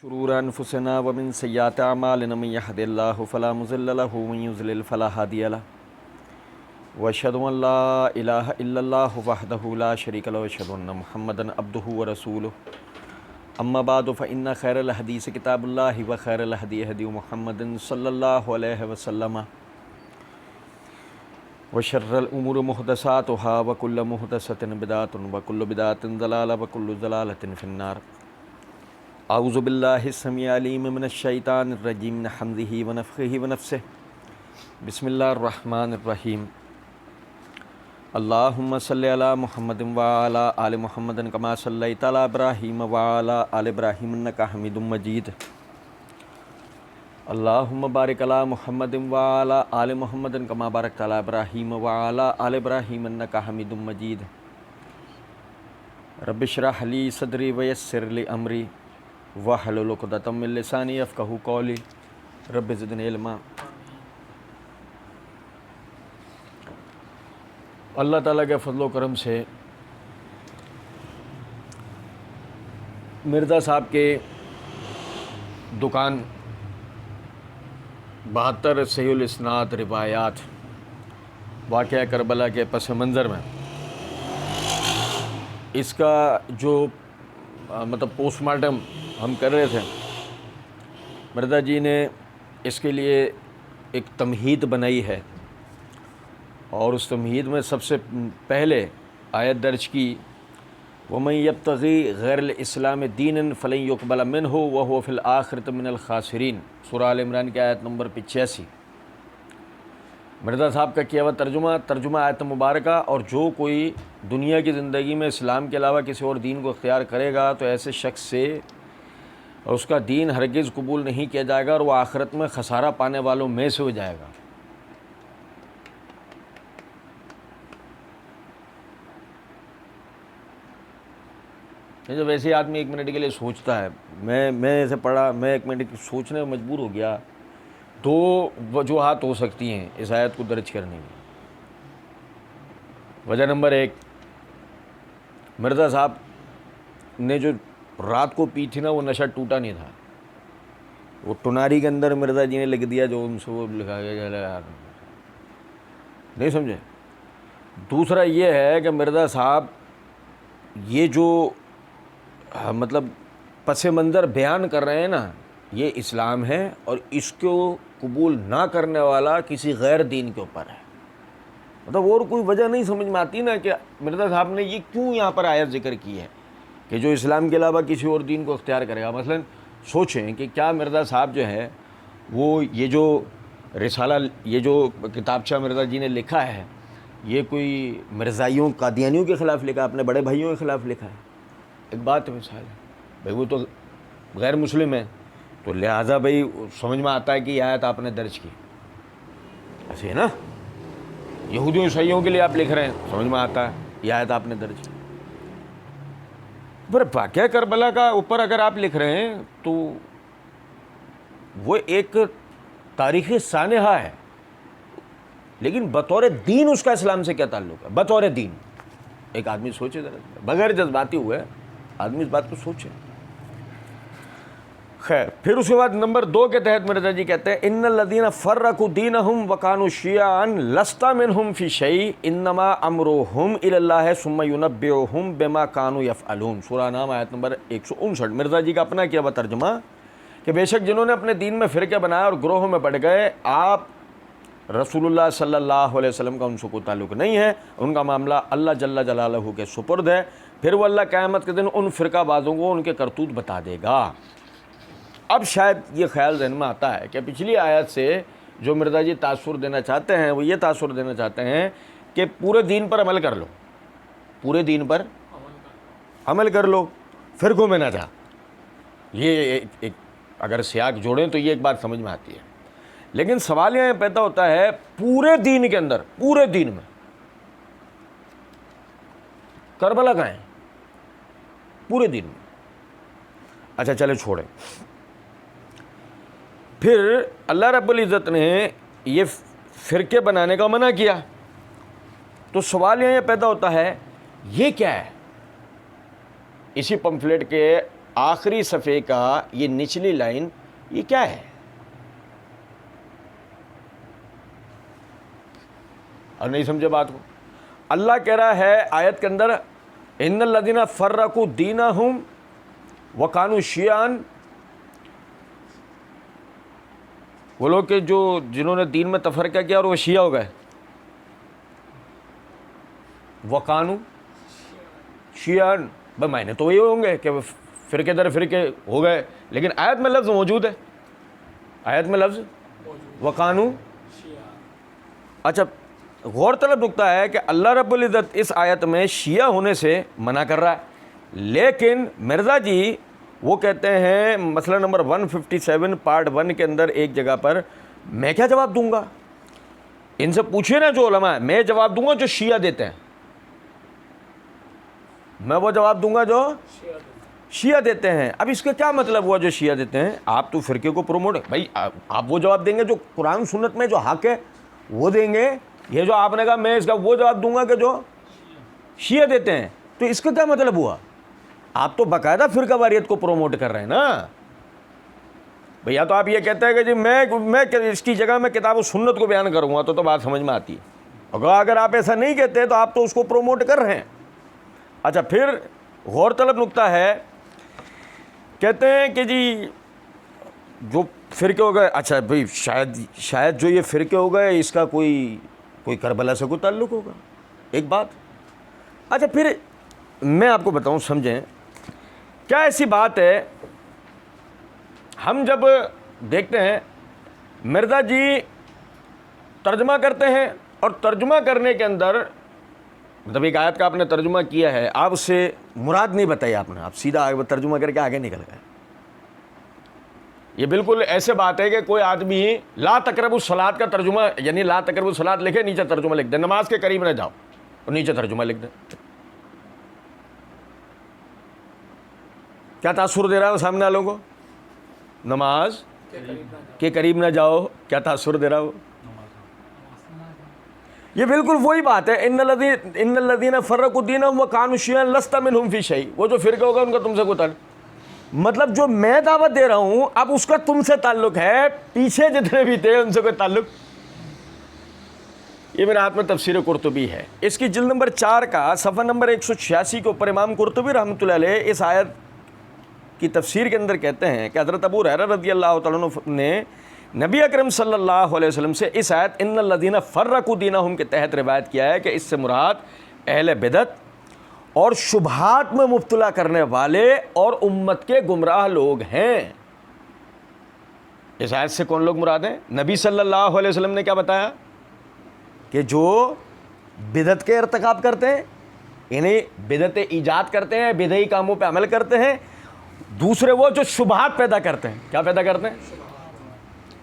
شرور انفسنا ومن سیئات اعمالنا من يهد الله فلا مضل له ومن يضلل فلا هادي له واشهد ان لا اله الا الله وحده لا شريك له واشهد ان محمدا عبده ورسوله اما بعد فان خير الحديث كتاب الله وخير الهدي هدي محمد صلى الله عليه وسلم وشر الامور محدثاتها وكل محدثة بدعة وكل بدعة ضلالة وكل ضلالة في النار. اعوذ باللہ السمیع العلیم من الشیطان الرجیم من حمزہ ونفخہ ونفثہ. بسم اللہ الرحمن الرحیم. اللہم صلی علی محمد وعلی آل محمد کما صلیت علی ابراہیم وعلی آل ابراہیم انک حمید مجید. اللہم بارک علی محمد وعلی آل محمد کما بارکت علی ابراہیم وعلی آل ابراہیم انک حمید مجید. رب اشرح لی صدری ویسر لی امری واحلل عقدۃ من لسانی یفقہوا قولی رب زدنی علما. اللہ تعالیٰ کے فضل و کرم سے مرزا صاحب کے دکان 72 صحیح الاسناد روایات واقعہ کربلا کے پس منظر میں اس کا جو پوسٹ مارٹم ہم کر رہے تھے، مرزا جی نے اس کے لیے ایک تمہید بنائی ہے، اور اس تمہید میں سب سے پہلے آیت درج کی وَمَن يَبْتَغِي غَيْرَ الْإِسْلَامِ دِينًا فَلَن يُقْبَلَ مِنْهُ وَهُوَ فِي الْآخِرَةِ مِنَ الْخَاسِرِينَ. سورہ آل عمران کی آیت نمبر 85. مرزا صاحب کا کیا ہوا ترجمہ آیت مبارکہ. اور جو کوئی دنیا کی زندگی میں اسلام کے علاوہ کسی اور دین کو اختیار کرے گا تو ایسے شخص سے اس کا دین ہرگز قبول نہیں کیا جائے گا، اور وہ آخرت میں خسارہ پانے والوں میں سے ہو جائے گا. جب ایسے آدمی ایک منٹ کے لیے سوچتا ہے، میں ایسے پڑھا، میں ایک منٹ سوچنے میں مجبور ہو گیا. دو وجوہات ہو سکتی ہیں اس آیت کو درج کرنے کی. وجہ نمبر 1، مرزا صاحب نے جو رات کو پی تھی نا، وہ نشہ ٹوٹا نہیں تھا. وہ ٹناری کے اندر مرزا جی نے لکھ دیا جو ان سے وہ لکھا گیا، نہیں سمجھے. دوسرا یہ ہے کہ مرزا صاحب یہ جو پس منظر بیان کر رہے ہیں نا، یہ اسلام ہے، اور اس کو قبول نہ کرنے والا کسی غیر دین کے اوپر ہے. اور کوئی وجہ نہیں سمجھ میں آتی نا کہ مرزا صاحب نے یہ کیوں یہاں پر آیت ذکر کی ہے کہ جو اسلام کے علاوہ کسی اور دین کو اختیار کرے گا. مثلا سوچیں کہ کیا مرزا صاحب جو ہے وہ یہ جو رسالہ، یہ جو کتابچہ مرزا جی نے لکھا ہے، یہ کوئی مرزائیوں قادیانیوں کے خلاف لکھا ہے، اپنے بڑے بھائیوں کے خلاف لکھا ہے؟ ایک بات مثال ہے بھائی، وہ تو غیر مسلم ہے، تو لہٰذا بھائی سمجھ میں آتا ہے کہ یہ آیت آپ نے درج کی. ایسے ہے نا، یہودیوں عیسائیوں کے لیے آپ لکھ رہے ہیں، سمجھ میں آتا ہے یہ آیت آپ نے درج کی. پر واقعہ کربلا کا اوپر اگر آپ لکھ رہے ہیں تو وہ ایک تاریخی سانحہ ہے، لیکن بطور دین اس کا اسلام سے کیا تعلق ہے؟ بطور دین ایک آدمی سوچے ذرا، بغیر جذباتی ہوئے آدمی اس بات کو سوچے. خیر، پھر اس کے بعد نمبر 2 کے تحت مرزا جی کہتے ہیں ان الذین فرقوا دینہم وکانوا شیعا لست منہم فی شیء انما امرہم الی اللہ ثم ینبئہم بما کانوا یفعلون. سورہ نام آیت نمبر 159. مرزا جی کا اپنا کیا ہوا ترجمہ کہ بے شک جنہوں نے اپنے دین میں فرقے بنایا اور گروہوں میں بٹ گئے، آپ رسول اللہ صلی اللہ علیہ وسلم کا ان سے کوئی تعلق نہیں ہے، ان کا معاملہ اللہ جل جلالہ کے سپرد ہے. پھر وہ اللہ قیامت کے دن ان فرقہ بازوں کو ان کے کرتوت بتا دے گا. اب شاید یہ خیال ذہن میں آتا ہے کہ پچھلی آیت سے جو مرزا جی تاثر دینا چاہتے ہیں، وہ یہ تاثر دینا چاہتے ہیں کہ پورے دین پر عمل کر لو، پورے دین پر عمل کر لو، فرقوں میں نہ جا. یہ ایک اگر سیاق جوڑیں تو یہ ایک بات سمجھ میں آتی ہے. لیکن سوال یہ پیدا ہوتا ہے پورے دین کے اندر، پورے دین میں کربلا کہاں ہے؟ پورے دین میں. اچھا چلے چھوڑیں. پھر اللہ رب العزت نے یہ فرقے بنانے کا منع کیا، تو سوال یہ پیدا ہوتا ہے یہ کیا ہے؟ اسی پمفلیٹ کے آخری صفحے کا یہ نچلی لائن یہ کیا ہے؟ اور نہیں سمجھے بات کو؟ اللہ کہہ رہا ہے آیت کے اندر ان الذین فرقوا دینہم وکانوا شیعاً، وہ لوگ کہ جنہوں نے دین میں تفرقہ کیا اور وہ شیعہ ہو گئے، وکانوا شیعاً، بھائی معنی تو وہی ہوں گے کہ فرقے در فرقے ہو گئے، لیکن آیت میں لفظ موجود ہے، آیت میں لفظ وکانوا۔ اچھا غور طلب نکتہ ہے کہ اللہ رب العزت اس آیت میں شیعہ ہونے سے منع کر رہا ہے، لیکن مرزا جی وہ کہتے ہیں مسئلہ نمبر 157 پارٹ 1 کے اندر ایک جگہ پر، میں کیا جواب دوں گا؟ ان سے پوچھے نا جو علماء ہیں، میں جواب دوں گا جو شیعہ دیتے ہیں، میں وہ جواب دوں گا جو شیعہ دیتے ہیں۔ اب اس کا کیا مطلب ہوا جو شیعہ دیتے ہیں؟ آپ تو فرقے کو پروموٹ، بھائی آپ وہ جواب دیں گے جو قرآن سنت میں جو حق ہے وہ دیں گے، یہ جو آپ نے کہا میں اس کا وہ جواب دوں گا کہ جو شیعہ دیتے ہیں، تو اس کا کیا مطلب ہوا؟ آپ تو باقاعدہ فرقہ واریت کو پروموٹ کر رہے ہیں نا بھیا۔ تو آپ یہ کہتے ہیں کہ جی میں اس کی جگہ میں کتاب و سنت کو بیان کروں گا تو بات سمجھ میں آتی ہے، اگر آپ ایسا نہیں کہتے تو آپ تو اس کو پروموٹ کر رہے ہیں۔ اچھا پھر غور طلب نکتہ ہے، کہتے ہیں کہ جی جو فرقے ہو گئے، اچھا بھائی شاید جو یہ فرقے ہو گئے اس کا کوئی کربلا سے کوئی تعلق ہوگا، ایک بات۔ اچھا پھر میں آپ کو بتاؤں سمجھیں، کیا ایسی بات ہے، ہم جب دیکھتے ہیں مرزا جی ترجمہ کرتے ہیں اور ترجمہ کرنے کے اندر مطلب ایک آیت کا آپ نے ترجمہ کیا ہے، آپ اس سے مراد نہیں بتائی آپ نے، آپ سیدھا ترجمہ کر کے آگے نکل گئے۔ یہ بالکل ایسے بات ہے کہ کوئی آدمی لا تقربوا الصلاۃ کا ترجمہ، یعنی لا تقربوا الصلاۃ لکھے نیچے ترجمہ لکھ دے، نماز کے قریب نہ جاؤ، اور نیچے ترجمہ لکھ دے۔ کیا تاثر دے رہا ہے سامنے والوں کو؟ نماز کے قریب نہ جاؤ، کیا تاثر دے رہا ہو؟ یہ بالکل وہی بات ہے، ان الذین فرقوا دینہم وکانوا شیعاً لست منہم فی شیء، وہ جو فرقہ ہوگا ان کا تم سے کوئی تعلق، مطلب جو میں دعوت دے رہا ہوں اب اس کا تم سے تعلق ہے، پیچھے جتنے بھی تھے ان سے کوئی تعلق۔ یہ میرے ہاتھ میں تفسیر قرطبی ہے، اس کی جلد نمبر 4 کا صفحہ نمبر 186 کے اوپر امام قرطبی رحمۃ اللہ علیہ اس آیت کی تفسیر کے اندر کہتے ہیں کہ حضرت ابو ہریرہ رضی اللہ تعالیٰ عنہ نے نبی اکرم صلی اللہ علیہ وسلم سے اس آیت ان الذین فرقوا دینہم کے تحت روایت کیا ہے کہ اس سے مراد اہل بدعت اور شبہات میں مبتلا کرنے والے اور امت کے گمراہ لوگ ہیں۔ اس آیت سے کون لوگ مراد ہیں؟ نبی صلی اللہ علیہ وسلم نے کیا بتایا کہ جو بدعت کے ارتکاب کرتے ہیں، یعنی بدعت ایجاد کرتے ہیں، بدعی کاموں پہ عمل کرتے ہیں، دوسرے وہ جو شبہات پیدا کرتے ہیں۔ کیا پیدا کرتے ہیں؟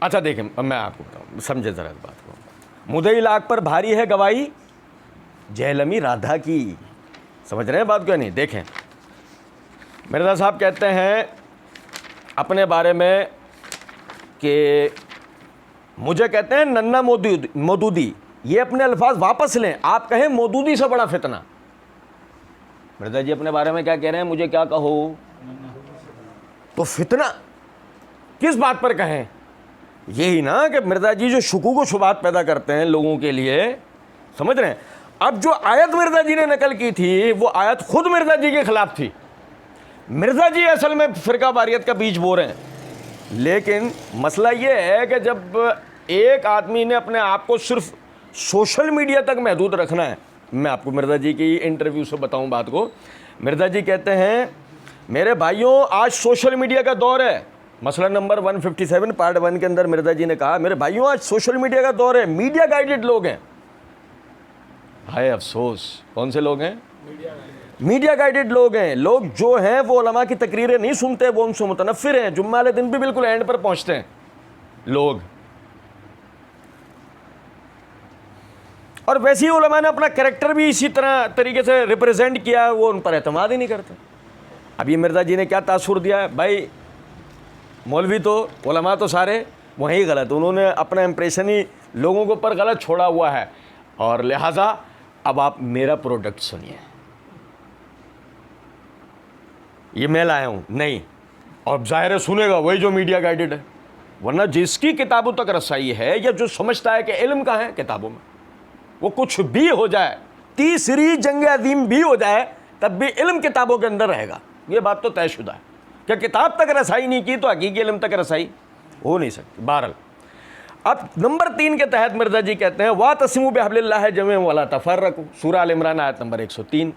اچھا دیکھیں میں آپ کو بتاؤں، سمجھے ذرا اس بات کو۔ مدعی لاکھ پر بھاری ہے گواہی جہلمی رادھا کی، سمجھ رہے ہیں بات کو نہیں؟ دیکھیں مرزا صاحب کہتے ہیں اپنے بارے میں کہ مجھے کہتے ہیں ننا مودودی، یہ اپنے الفاظ واپس لیں، آپ کہیں مودودی سے بڑا فتنہ۔ مرزا جی اپنے بارے میں کیا کہہ رہے ہیں؟ مجھے کیا کہو؟ تو فتنہ کس بات پر کہیں؟ یہی نا کہ مرزا جی جو شکوک و شبہات پیدا کرتے ہیں لوگوں کے لیے، سمجھ رہے ہیں؟ اب جو آیت مرزا جی نے نقل کی تھی وہ آیت خود مرزا جی کے خلاف تھی، مرزا جی اصل میں فرقہ واریت کا بیج بو رہے ہیں۔ لیکن مسئلہ یہ ہے کہ جب ایک آدمی نے اپنے آپ کو صرف سوشل میڈیا تک محدود رکھنا ہے، میں آپ کو مرزا جی کی انٹرویو سے بتاؤں بات کو، مرزا جی کہتے ہیں میرے بھائیوں آج سوشل میڈیا کا دور ہے، مسئلہ نمبر 157 پارٹ 1 کے اندر مرزا جی نے کہا میرے بھائیوں آج سوشل میڈیا کا دور ہے، میڈیا گائیڈڈ لوگ ہیں۔ ہائے افسوس، کون سے لوگ ہیں؟ میڈیا گائیڈڈ لوگ ہیں، لوگ جو ہیں وہ علماء کی تقریریں نہیں سنتے، وہ ان سے متنفر ہیں، جمعہ والے دن بھی بالکل اینڈ پر پہنچتے ہیں لوگ، اور ویسے ہی علماء نے اپنا کریکٹر بھی اسی طریقے سے ریپرزینٹ کیا، وہ ان پر اعتماد ہی نہیں کرتے۔ اب یہ مرزا جی نے کیا تاثر دیا ہے؟ بھائی مولوی تو علماء تو سارے وہیں غلط، انہوں نے اپنا امپریشن ہی لوگوں کے اوپر غلط چھوڑا ہوا ہے، اور لہٰذا اب آپ میرا پروڈکٹ سنیے۔ یہ میں لایا ہوں نہیں، اور ظاہر ہے سنے گا وہی جو میڈیا گائیڈڈ ہے، ورنہ جس کی کتابوں تک رسائی ہے یا جو سمجھتا ہے کہ علم کہاں ہے کتابوں میں، وہ کچھ بھی ہو جائے، تیسری جنگ عظیم بھی ہو جائے تب بھی علم کتابوں کے اندر رہے گا، یہ بات تو طے شدہ ہے کہ کتاب تک رسائی نہیں کی تو حقیقی علم تک رسائی ہو نہیں سکتی۔ بہرحال اب نمبر 3 کے تحت مرزا جی کہتے ہیں وَاعْتَصِمُوا بِحَبْلِ اللَّهِ جَمِيعًا وَلَا تَفَرَّقُوا، سورہ آل عمران آیت نمبر 103۔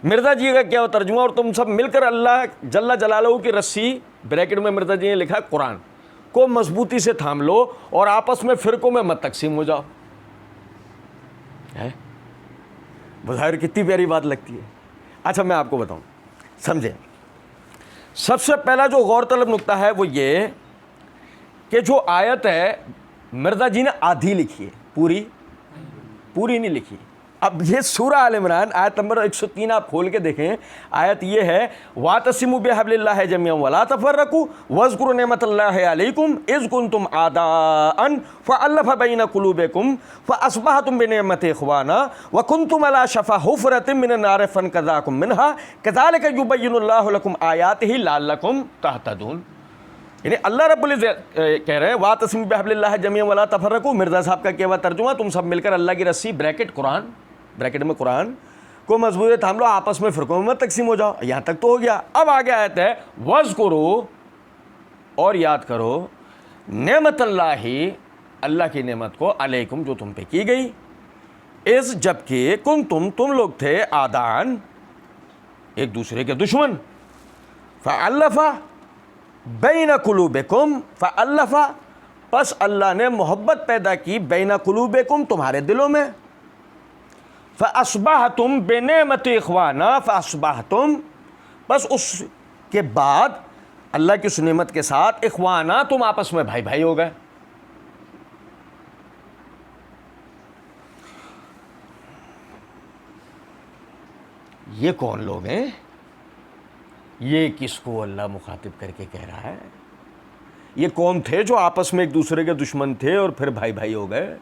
مرزا جی کا کیا ترجمہ، اور تم سب مل کر اللہ جل جلالہ کی رسی، بریکٹ میں مرزا جی نے لکھا قرآن کو مضبوطی سے تھام لو اور آپس میں فرقوں میں مت تقسیم ہو جاؤ۔ بظاہر کتنی پیاری بات لگتی ہے۔ اچھا میں آپ کو بتاؤں، سمجھیں، سب سے پہلا جو غور طلب نقطہ ہے وہ یہ کہ جو آیت ہے مرزا جی نے آدھی لکھی ہے، پوری نہیں لکھی۔ اب یہ سورہ آل عمران آیت نمبر 103 آپ کھول کے دیکھیں، آیت یہ ہے وَاعْتَصِمُوا بِحَبْلِ اللَّهِ جَمِيعًا وَلَا تَفَرَّقُوا وَاذْكُرُوا نِعْمَةَ اللَّهِ عَلَيْكُمْ إِذْ كُنْتُمْ أَعْدَاءً فَأَلَّفَ بَيْنَ قُلُوبِكُمْ فَأَصْبَحْتُمْ بِنِعْمَتِهِ إِخْوَانًا وَكُنْتُمْ عَلَى شَفَا حُفْرَةٍ مِّنَ النَّارِ فَانقَذَاكُم مِّنْهَا كَذَلِكَ يُبَيِّنُ اللَّهُ لَكُمْ آيَاتِهِ لَعَلَّكُمْ تَهْتَدُونَ۔ یعنی اللہ رب العزت کہہ رہے ہیں وَاعْتَصِمُوا بِحَبْلِ اللَّهِ جَمِيعًا وَلَا تَفَرَّقُوا، مرزا صاحب کا کیا ہوا ترجمہ، تم سب مل کر اللہ کی رسی بریکٹ قرآن، بریکٹ میں قرآن کو مضبوط تھام لو، آپس میں فرقوں میں تقسیم ہو جاؤ۔ یہاں تک تو ہو گیا۔ اب آگے آیت ہے وَاذْكُرُوا، اور یاد کرو، نعمت اللہ، اللہ کی نعمت کو، علیکم جو تم پہ کی گئی، اس جبکہ تم لوگ تھے آدان، ایک دوسرے کے دشمن، فَأَلَّفَ بین قلوبکم، فَأَلَّفَ پس اللہ نے محبت پیدا کی، بین قلوبکم تمہارے دلوں میں، فَأَصْبَحْتُمْ بِنِعْمَتِ إِخْوَانًا، فَأَصْبَحْتُمْ بس اس کے بعد اللہ کی اس نعمت کے ساتھ، اخوانا تم آپس میں بھائی بھائی ہو گئے۔ یہ کون لوگ ہیں؟ یہ کس کو اللہ مخاطب کر کے کہہ رہا ہے؟ یہ کون تھے جو آپس میں ایک دوسرے کے دشمن تھے اور پھر بھائی بھائی ہو گئے؟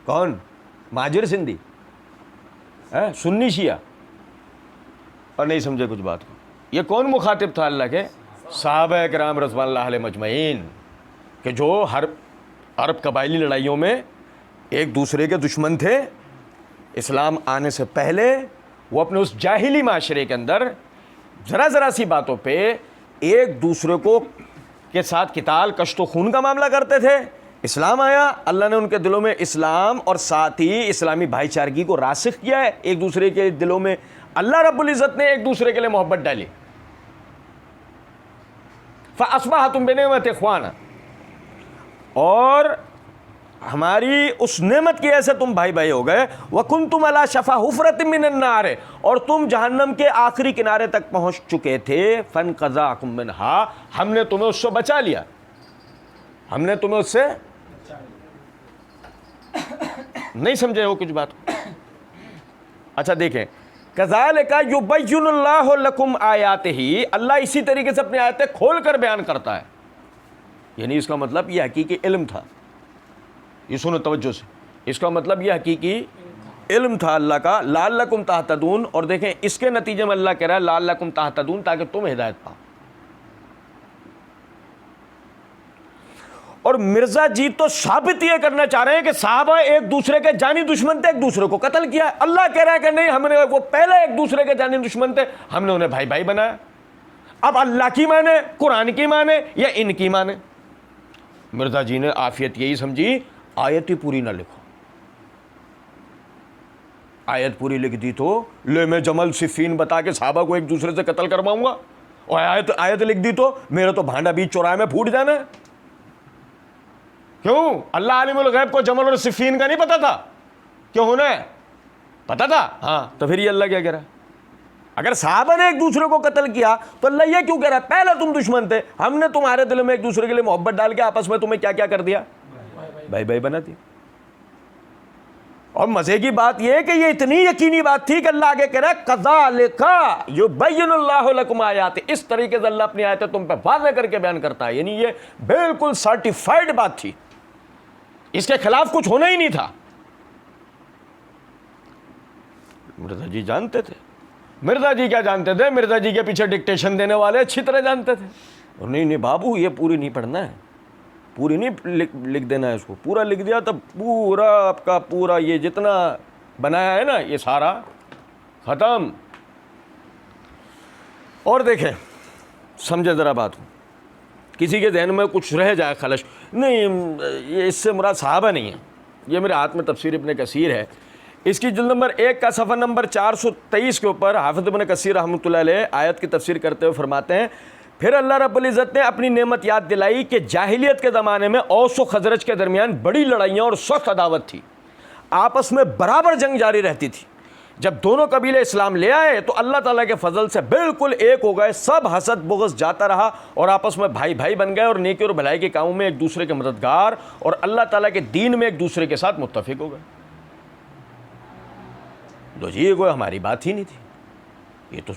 کون؟ مہاجر سندھی، سنی شیعہ، اور نہیں سمجھے کچھ بات کو؟ یہ کون مخاطب تھا اللہ کے؟ صحابہ کرام رضوان اللہ علیہ مجمعین، کہ جو ہر عرب قبائلی لڑائیوں میں ایک دوسرے کے دشمن تھے۔ اسلام آنے سے پہلے وہ اپنے اس جاہلی معاشرے کے اندر ذرا سی باتوں پہ ایک دوسرے کو کے ساتھ قتال، کشت و خون کا معاملہ کرتے تھے۔ اسلام آیا، اللہ نے ان کے دلوں میں اسلام اور ساتھ ہی اسلامی بھائی چارگی کو راسخ کیا ہے، ایک دوسرے کے دلوں میں اللہ رب العزت نے ایک دوسرے کے لیے محبت ڈالی۔ فَأَصْبَحْتُمْ بِنِعْمَتِ إِخْوَانًا، اور ہماری اس نعمت کی وجہ سے تم بھائی بھائی ہو گئے۔ وَكُنْتُمْ عَلَى شَفَا حُفْرَةٍ مِّنَ النَّارِ، اور تم جہنم کے آخری کنارے تک پہنچ چکے تھے۔ فَانْقَذَاكُم مِّنْهَا، ہم نے تمہیں اس سے بچا لیا، ہم نے تمہیں اس سے نہیں سمجھے ہو کچھ بات۔ اچھا دیکھیں، كَذَلِكَ يُبَيِّنُ اللَّهُ لَكُمْ آيَاتِهِ، اللہ اسی طریقے سے اپنی آیتیں کھول کر بیان کرتا ہے۔ یعنی اس کا مطلب یہ حقیقی علم تھا، یہ سنو توجہ سے، اس کا مطلب یہ حقیقی علم تھا اللہ کا، لعلکم تہتدون، اور دیکھیں اس کے نتیجے میں اللہ کہہ رہا ہے لعلکم تہتدون، تاکہ تم ہدایت پاؤ۔ اور مرزا جی تو ثابت یہ کرنا چاہ رہے ہیں کہ صحابہ ایک دوسرے کے جانی دشمن تھے، ایک دوسرے کو قتل کیا ہے۔ اللہ کہہ رہا ہے کہ نہیں، ہم نے وہ پہلے ایک دوسرے کے جانی دشمن تھے، ہم نے انہیں بھائی بھائی بنایا۔ اب اللہ کی مانے، قرآن کی مانے یا ان کی مانے؟ مرزا جی نے عافیت یہی سمجھی، آیت ہی پوری نہ لکھو، آیت پوری لکھ دی تو لے میں جمل صفین بتا کے صحابہ کو ایک دوسرے سے قتل کرواؤں گا، اور آیت لکھ دی تو میرا تو بھانڈا بیچ چوراہے میں پھوٹ جانا ہے۔ کیوں؟ اللہ عالم الغیب کو جمل اور صفین کا نہیں پتا تھا کیوں ہونا ہے؟ پتا تھا، ہاں، تو پھر یہ اللہ کیا کہہ رہا ہے؟ اگر صحابہ نے ایک دوسرے کو قتل کیا تو اللہ یہ کیوں کہہ رہا ہے پہلے تم دشمن تھے، ہم نے تمہارے دل میں ایک دوسرے کے لیے محبت ڈال کے آپس میں تمہیں کیا کیا کر دیا؟ بھائی بھائی بنا دی۔ اور مزے کی بات یہ ہے کہ یہ اتنی یقینی بات تھی کہ اللہ آگے کہہ رہا ہے کذالک یبین اللہ لکم آیات، اس طریقے سے اللہ اپنی آیتیں تم پہ واضح کر کے بیان کرتا ہے۔ یعنی یہ بالکل سرٹیفائڈ بات تھی، اس کے خلاف کچھ ہونا ہی نہیں تھا۔ مرزا جی جانتے تھے مرزا جی کیا جانتے تھے؟ مرزا جی کے پیچھے ڈکٹیشن دینے والے اچھی طرح جانتے تھے. نہیں بابو یہ پوری نہیں پڑھنا ہے, پوری نہیں لکھ دینا ہے اس کو. پورا لکھ دیا تو پورا آپ کا پورا یہ جتنا بنایا ہے نا یہ سارا ختم. اور دیکھیں سمجھے ذرا بات کو, کسی کے ذہن میں کچھ رہ جائے خلش, نہیں یہ اس سے مراد صحابہ نہیں ہے. یہ میرے ہاتھ میں تفسیر ابن کثیر ہے, اس کی جلد نمبر 1 کا صفحہ نمبر 423 کے اوپر حافظ ابن کثیر رحمۃ اللہ علیہ آیت کی تفسیر کرتے ہوئے فرماتے ہیں, پھر اللہ رب العزت نے اپنی نعمت یاد دلائی کہ جاہلیت کے زمانے میں اوس و خزرج کے درمیان بڑی لڑائیاں اور سخت عداوت تھی, آپس میں برابر جنگ جاری رہتی تھی. جب دونوں قبیلے اسلام لے آئے تو اللہ تعالیٰ کے فضل سے بالکل ایک ہو گئے, سب حسد بغض جاتا رہا اور آپس میں بھائی بھائی بن گئے اور نیکی اور بھلائی کے کاموں میں ایک دوسرے کے مددگار اور اللہ تعالیٰ کے دین میں ایک دوسرے کے ساتھ متفق ہو گئے. تو جی یہ کوئی ہماری بات ہی نہیں تھی, یہ تو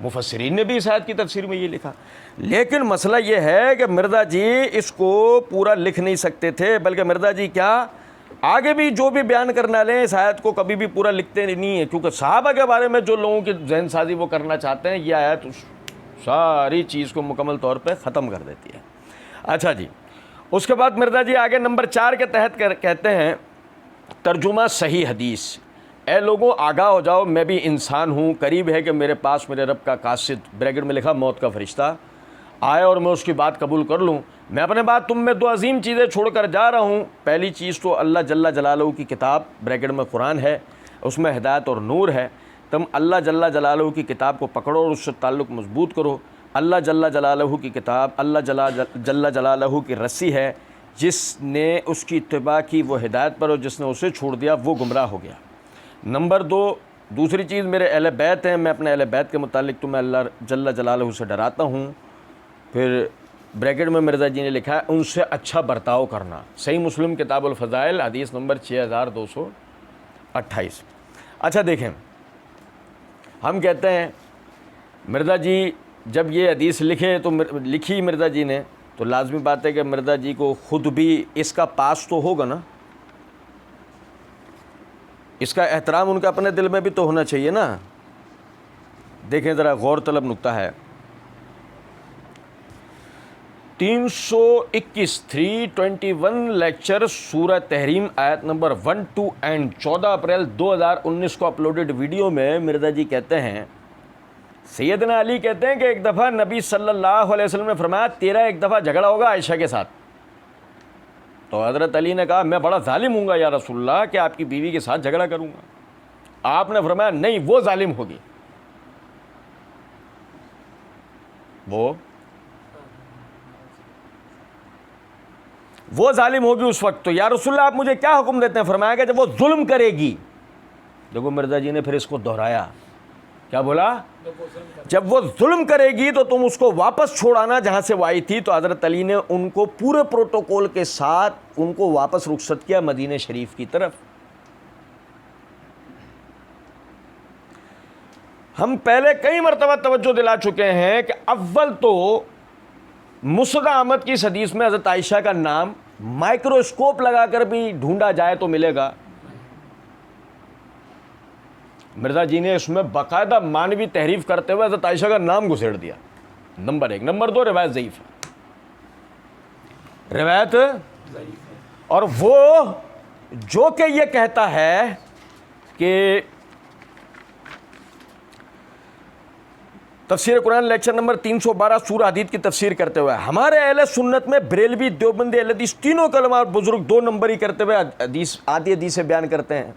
مفسرین نے بھی اس آیت کی تفسیر میں یہ لکھا. لیکن مسئلہ یہ ہے کہ مرزا جی اس کو پورا لکھ نہیں سکتے تھے, بلکہ مرزا جی کیا آگے بھی جو بھی بیان کرنا لیں اس آیت کو کبھی بھی پورا لکھتے نہیں ہیں, کیونکہ صحابہ کے بارے میں جو لوگوں کی ذہن سازی وہ کرنا چاہتے ہیں یہ آیت ساری چیز کو مکمل طور پہ ختم کر دیتی ہے. اچھا جی, اس کے بعد مرزا جی آگے نمبر 4 کے تحت کہتے ہیں ترجمہ صحیح حدیث. اے لوگوں آگاہ ہو جاؤ, میں بھی انسان ہوں, قریب ہے کہ میرے پاس میرے رب کا قاصد بریکٹ میں لکھا موت کا فرشتہ آئے اور میں اس کی بات قبول کر لوں. میں اپنے بعد تم میں 2 عظیم چیزیں چھوڑ کر جا رہا ہوں. پہلی چیز تو اللہ جل جلالہ کی کتاب بریکٹ میں قرآن ہے, اس میں ہدایت اور نور ہے. تم اللہ جل جلالہ کی کتاب کو پکڑو اور اس سے تعلق مضبوط کرو. اللہ جل جلالہ کی کتاب اللہ جل جلالہ کی رسی ہے, جس نے اس کی اتباع کی وہ ہدایت پر اور جس نے اسے چھوڑ دیا وہ گمراہ ہو گیا. نمبر 2 دوسری چیز میرے اہل بیت ہیں, میں اپنے اہل بیت کے متعلق تمہیں اللہ جل جلالہ سے ڈراتا ہوں. پھر بریکٹ میں مرزا جی نے لکھا ہے ان سے اچھا برتاؤ کرنا. صحیح مسلم کتاب الفضائل حدیث نمبر 6228. اچھا دیکھیں, ہم کہتے ہیں مرزا جی جب یہ حدیث لکھی مرزا جی نے تو لازمی بات ہے کہ مرزا جی کو خود بھی اس کا پاس تو ہوگا نا, اس کا احترام ان کا اپنے دل میں بھی تو ہونا چاہیے نا. دیکھیں ذرا غور طلب نکتہ ہے 321 321 لیکچر سورہ تحریم آیت نمبر 1 2 اینڈ 14 اپریل 2019 کو اپلوڈڈ ویڈیو میں مرزا جی کہتے ہیں, سیدنا علی کہتے ہیں کہ ایک دفعہ نبی صلی اللہ علیہ وسلم نے فرمایا تیرا ایک دفعہ جھگڑا ہوگا عائشہ کے ساتھ. تو حضرت علی نے کہا میں بڑا ظالم ہوں گا یا رسول اللہ کہ آپ کی بیوی کے ساتھ جھگڑا کروں گا. آپ نے فرمایا نہیں وہ ظالم ہوگی, وہ ظالم ہوگی اس وقت. تو یا رسول اللہ آپ مجھے کیا حکم دیتے ہیں؟ فرمایا کہ جب وہ ظلم کرے گی. دیکھو مرزا جی نے پھر اس کو دہرایا, کیا بولا؟ جب وہ ظلم کرے گی تو تم اس کو واپس چھوڑانا جہاں سے وہ آئی تھی. تو حضرت علی نے ان کو پورے پروٹوکول کے ساتھ ان کو واپس رخصت کیا مدینہ شریف کی طرف. ہم پہلے کئی مرتبہ توجہ دلا چکے ہیں کہ اول تو مسند احمد کی اس حدیث میں حضرت عائشہ کا نام مائکروسکوپ لگا کر بھی ڈھونڈا جائے تو ملے گا. مرزا جی نے اس میں باقاعدہ مانوی تحریف کرتے ہوئے حضرت عائشہ کا نام گھسیڑ دیا. نمبر 1. نمبر 2 روایت ضعیف ہے, روایت اور وہ جو کہ یہ کہتا ہے کہ تفسیر قرآن لیکچر نمبر 312 سورہ حدید کی تفسیر کرتے ہوئے ہمارے اہل سنت میں بریلوی دیوبندی اہل حدیث تینوں کے علماء بزرگ 2 نمبر ہی کرتے ہوئے آدھی حدیثیں بیان کرتے ہیں.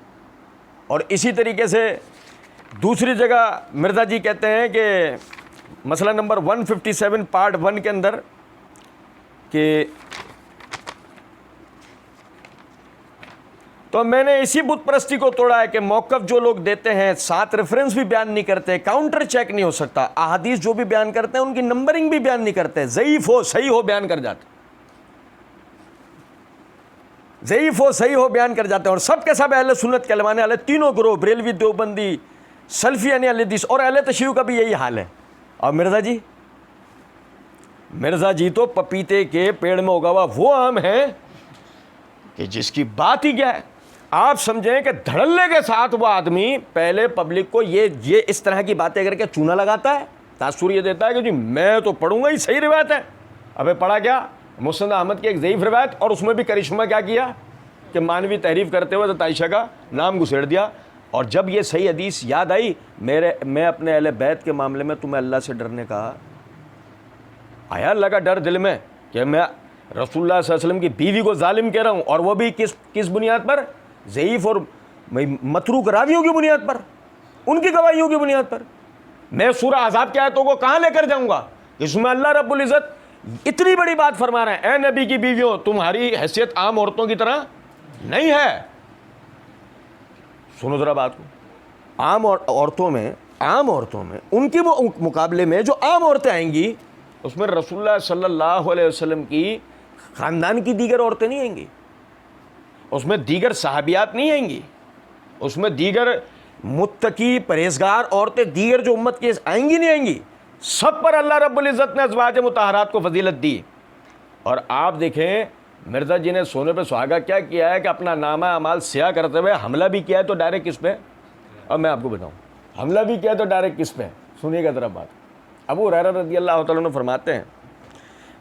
اور اسی طریقے سے دوسری جگہ مرزا جی کہتے ہیں کہ مسئلہ نمبر 157 پارٹ 1 کے اندر کہ تو میں نے اسی بت پرستی کو توڑا ہے کہ موقف جو لوگ دیتے ہیں ساتھ ریفرنس بھی بیان نہیں کرتے, کاؤنٹر چیک نہیں ہو سکتا, احادیث جو بھی بیان کرتے ہیں ان کی نمبرنگ بھی بیان نہیں کرتے, ضعیف ہو صحیح ہو بیان کر جاتے, ضعیف ہو صحیح ہو بیان کر جاتے ہیں. اور سب کے سب اہل سنت کے علماء والے تینوں گروہ بریلوی دیوبندی سلفی یعنی اہل حدیث اور اہل تشیع کا بھی یہی حال ہے. اور مرزا جی تو پپیتے کے پیڑ میں اگا ہوا وہ آم ہے کہ جس کی بات ہی کیا ہے. آپ سمجھیں کہ دھڑلے کے ساتھ وہ آدمی پہلے پبلک کو یہ اس طرح کی باتیں کر کے چونا لگاتا ہے، تاثر یہ دیتا ہے کہ جی میں تو پڑھوں گا، ہی صحیح روایت ہے. ابے پڑھا کیا؟ مسند احمد کی ایک ضعیف روایت، اور اس میں بھی کرشمہ کیا کیا کہ مانوی تحریف کرتے ہوئے حضرت عائشہ کا نام گھسیڑ دیا. اور جب یہ صحیح حدیث یاد آئی، میں اپنے اہل بیت کے معاملے میں تمہیں اللہ سے ڈرنے کا آیا، اللہ کا ڈر دل میں کہ میں رسول اللہ صلی اللہ علیہ وسلم کی بیوی کو ظالم کہہ رہا ہوں، اور وہ بھی کس بنیاد پر؟ ضعیف اور متروک راویوں کی بنیاد پر، ان کی گواہیوں کی بنیاد پر. میں سورہ احزاب کی آیتوں کو کہاں لے کر جاؤں گا؟ اس میں اللہ رب العزت اتنی بڑی بات فرما رہے ہیں، اے نبی کی بیویوں تمہاری حیثیت عام عورتوں کی طرح نہیں ہے. سنو ذرا بات کو. عام عورتوں میں ان کے مقابلے میں جو عام عورتیں آئیں گی، اس میں رسول اللہ صلی اللہ علیہ وسلم کی خاندان کی دیگر عورتیں نہیں آئیں گی، اس میں دیگر صحابیات نہیں آئیں گی، اس میں دیگر متقی پرہیزگار عورتیں دیگر جو امت کی آئیں گی نہیں آئیں گی. سب پر اللہ رب العزت نے ازواج مطہرات کو فضیلت دی. اور آپ دیکھیں مرزا جی نے سونے پہ سہاگا کیا کیا ہے کہ اپنا نامہ اعمال سیاہ کرتے ہوئے حملہ بھی کیا ہے تو ڈائریکٹ کس پہ؟ اب میں آپ کو بتاؤں حملہ بھی کیا ہے تو ڈائریکٹ کس پہ؟ سنیے گا ذرا بات. ابو ہریرہ رضی اللہ تعالیٰ عنہ فرماتے ہیں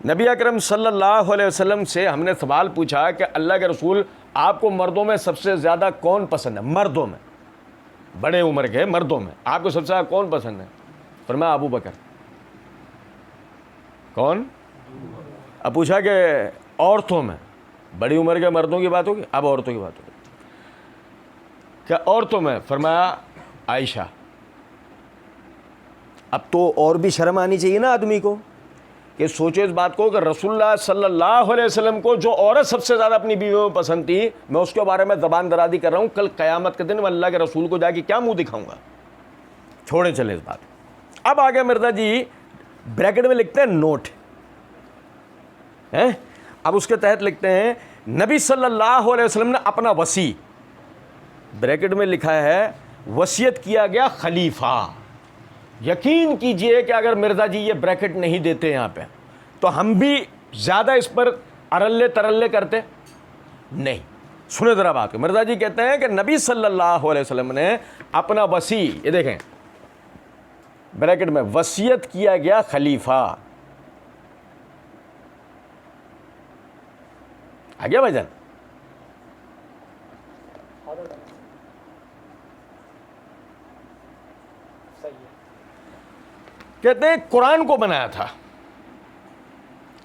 نبی اکرم صلی اللہ علیہ وسلم سے ہم نے سوال پوچھا کہ اللہ کے رسول آپ کو مردوں میں سب سے زیادہ کون پسند ہے؟ مردوں میں، بڑے عمر کے مردوں میں آپ کو سب سے زیادہ کون پسند ہے؟ فرمایا ابو بکر. کون؟ اب پوچھا کہ عورتوں میں، بڑی عمر کے مردوں کی بات ہوگی، اب عورتوں کی بات ہوگی. کیا عورتوں میں؟ فرمایا عائشہ. اب تو اور بھی شرم آنی چاہیے نا آدمی کو کہ سوچے اس بات کو کہ رسول اللہ صلی اللہ علیہ وسلم کو جو عورت سب سے زیادہ اپنی بیویوں میں پسند تھی، میں اس کے بارے میں زبان درازی کر رہا ہوں. کل قیامت کے دن میں اللہ کے رسول کو جا کے کیا منہ دکھاؤں گا؟ چھوڑیں چلے اس بات. اب آگے مرزا جی بریکٹ میں لکھتے ہیں نوٹ، اب اس کے تحت لکھتے ہیں نبی صلی اللہ علیہ وسلم نے اپنا وصی، بریکٹ میں لکھا ہے وصیت کیا گیا خلیفہ. یقین کیجئے کہ اگر مرزا جی یہ بریکٹ نہیں دیتے یہاں پہ تو ہم بھی زیادہ اس پر ارلے ترلے کرتے نہیں. سنیں ذرا بات کو. مرزا جی کہتے ہیں کہ نبی صلی اللہ علیہ وسلم نے اپنا وصی، یہ دیکھیں بریکٹ میں، وصیت کیا گیا خلیفہ. آ گیا بھائی جان؟ کہتے ہیں قرآن کو بنایا تھا.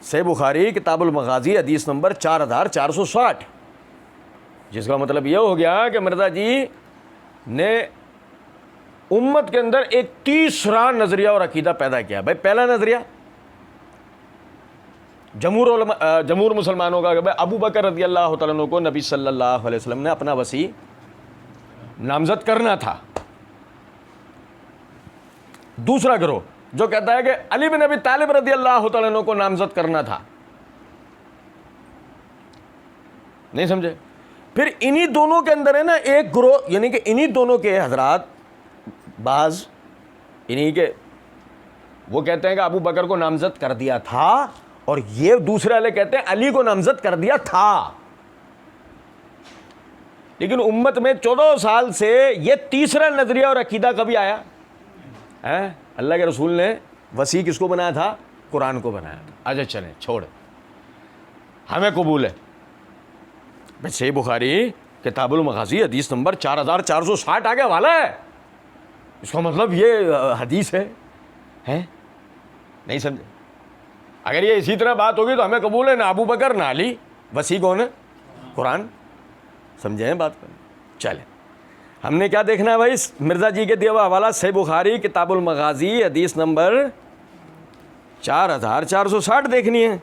صحیح بخاری کتاب المغازی حدیث نمبر 4460، جس کا مطلب یہ ہو گیا کہ مرزا جی نے امت کے اندر ایک تیسرا نظریہ اور عقیدہ پیدا کیا. بھائی پہلا نظریہ جمہور مسلمانوں کا کہ ابو بکر رضی اللہ تعالیٰ عنہ کو نبی صلی اللہ علیہ وسلم نے اپنا وصی نامزد کرنا تھا. دوسرا گروہ جو کہتا ہے کہ علی بن ابی طالب رضی اللہ تعالیٰ عنہ کو نامزد کرنا تھا. نہیں سمجھے؟ پھر انہی دونوں کے اندر ہے نا ایک گروہ، یعنی کہ انہی دونوں کے حضرات بعض انہی کے وہ کہتے ہیں کہ ابو بکر کو نامزد کر دیا تھا، اور یہ دوسرے والے کہتے ہیں علی کو نامزد کر دیا تھا. لیکن امت میں 14 سال سے یہ تیسرا نظریہ اور عقیدہ کبھی آیا ہے؟ اللہ کے رسول نے وصی کس کو بنایا تھا؟ قرآن کو بنایا تھا. اچھا چلیں چھوڑ، ہمیں قبول ہے. صحیح بخاری کتاب المغازی حدیث نمبر 4460 آگے والا ہے. اس کا مطلب یہ حدیث ہے نہیں سمجھے؟ اگر یہ اسی طرح بات ہوگی تو ہمیں قبول ہے، نہ ابو بکر نہ علی، وصی کون ہے؟ قرآن. سمجھیں بات کریں. چلیں ہم نے کیا دیکھنا ہے بھائی؟ مرزا جی کے دیا ہوا حوالہ صحیح بخاری کتاب المغازی حدیث نمبر 4460 دیکھنی ہے.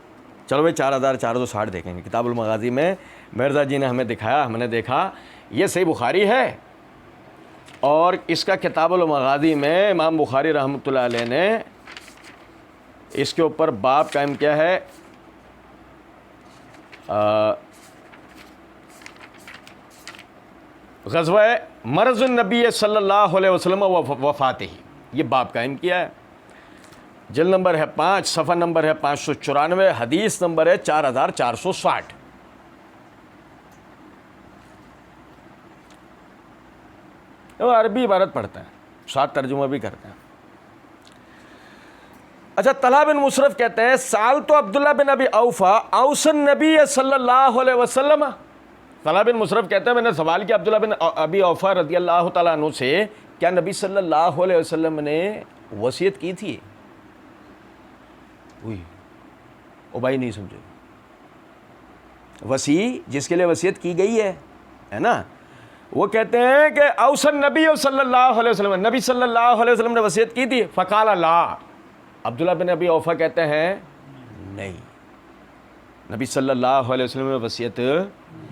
چلو بھائی 4460 دیکھیں گے. کتاب المغازی میں مرزا جی نے ہمیں دکھایا، ہم نے دیکھا یہ صحیح بخاری ہے، اور اس کا کتاب المغازی میں امام بخاری رحمۃ اللہ علیہ نے اس کے اوپر باب قائم کیا ہے، غزوہ مرض النبی صلی اللہ علیہ وسلم و وفاتہ، یہ باب قائم کیا ہے. جلد نمبر ہے 5، صفحہ نمبر ہے 594، حدیث نمبر ہے 4460. وہ عربی عبارت پڑھتے ہیں، ساتھ ترجمہ بھی کرتے ہیں۔ اچھا، طلحہ بن مصرف کہتے ہیں سال تو عبداللہ بن ابی اوفا اوصى النبی صلی اللہ علیہ وسلم، طلحہ بن مصرف کہتے ہیں میں نے سوال کیا عبداللہ بن ابی اوفا رضی اللہ تعالیٰ عنہ سے، کیا نبی صلی اللہ علیہ وسلم نے وصیت کی تھی؟ او بھائی نہیں سمجھے، وصی جس کے لیے وصیت کی گئی ہے نا، وہ کہتے ہیں کہ اوصى النبی صلی اللہ علیہ وسلم، نبی صلی اللہ علیہ وسلم نے وصیت کی تھی؟ فقال لا، عبداللہ بن ابی اوفا کہتے ہیں نہیں، نبی صلی اللہ علیہ وسلم نے وصیت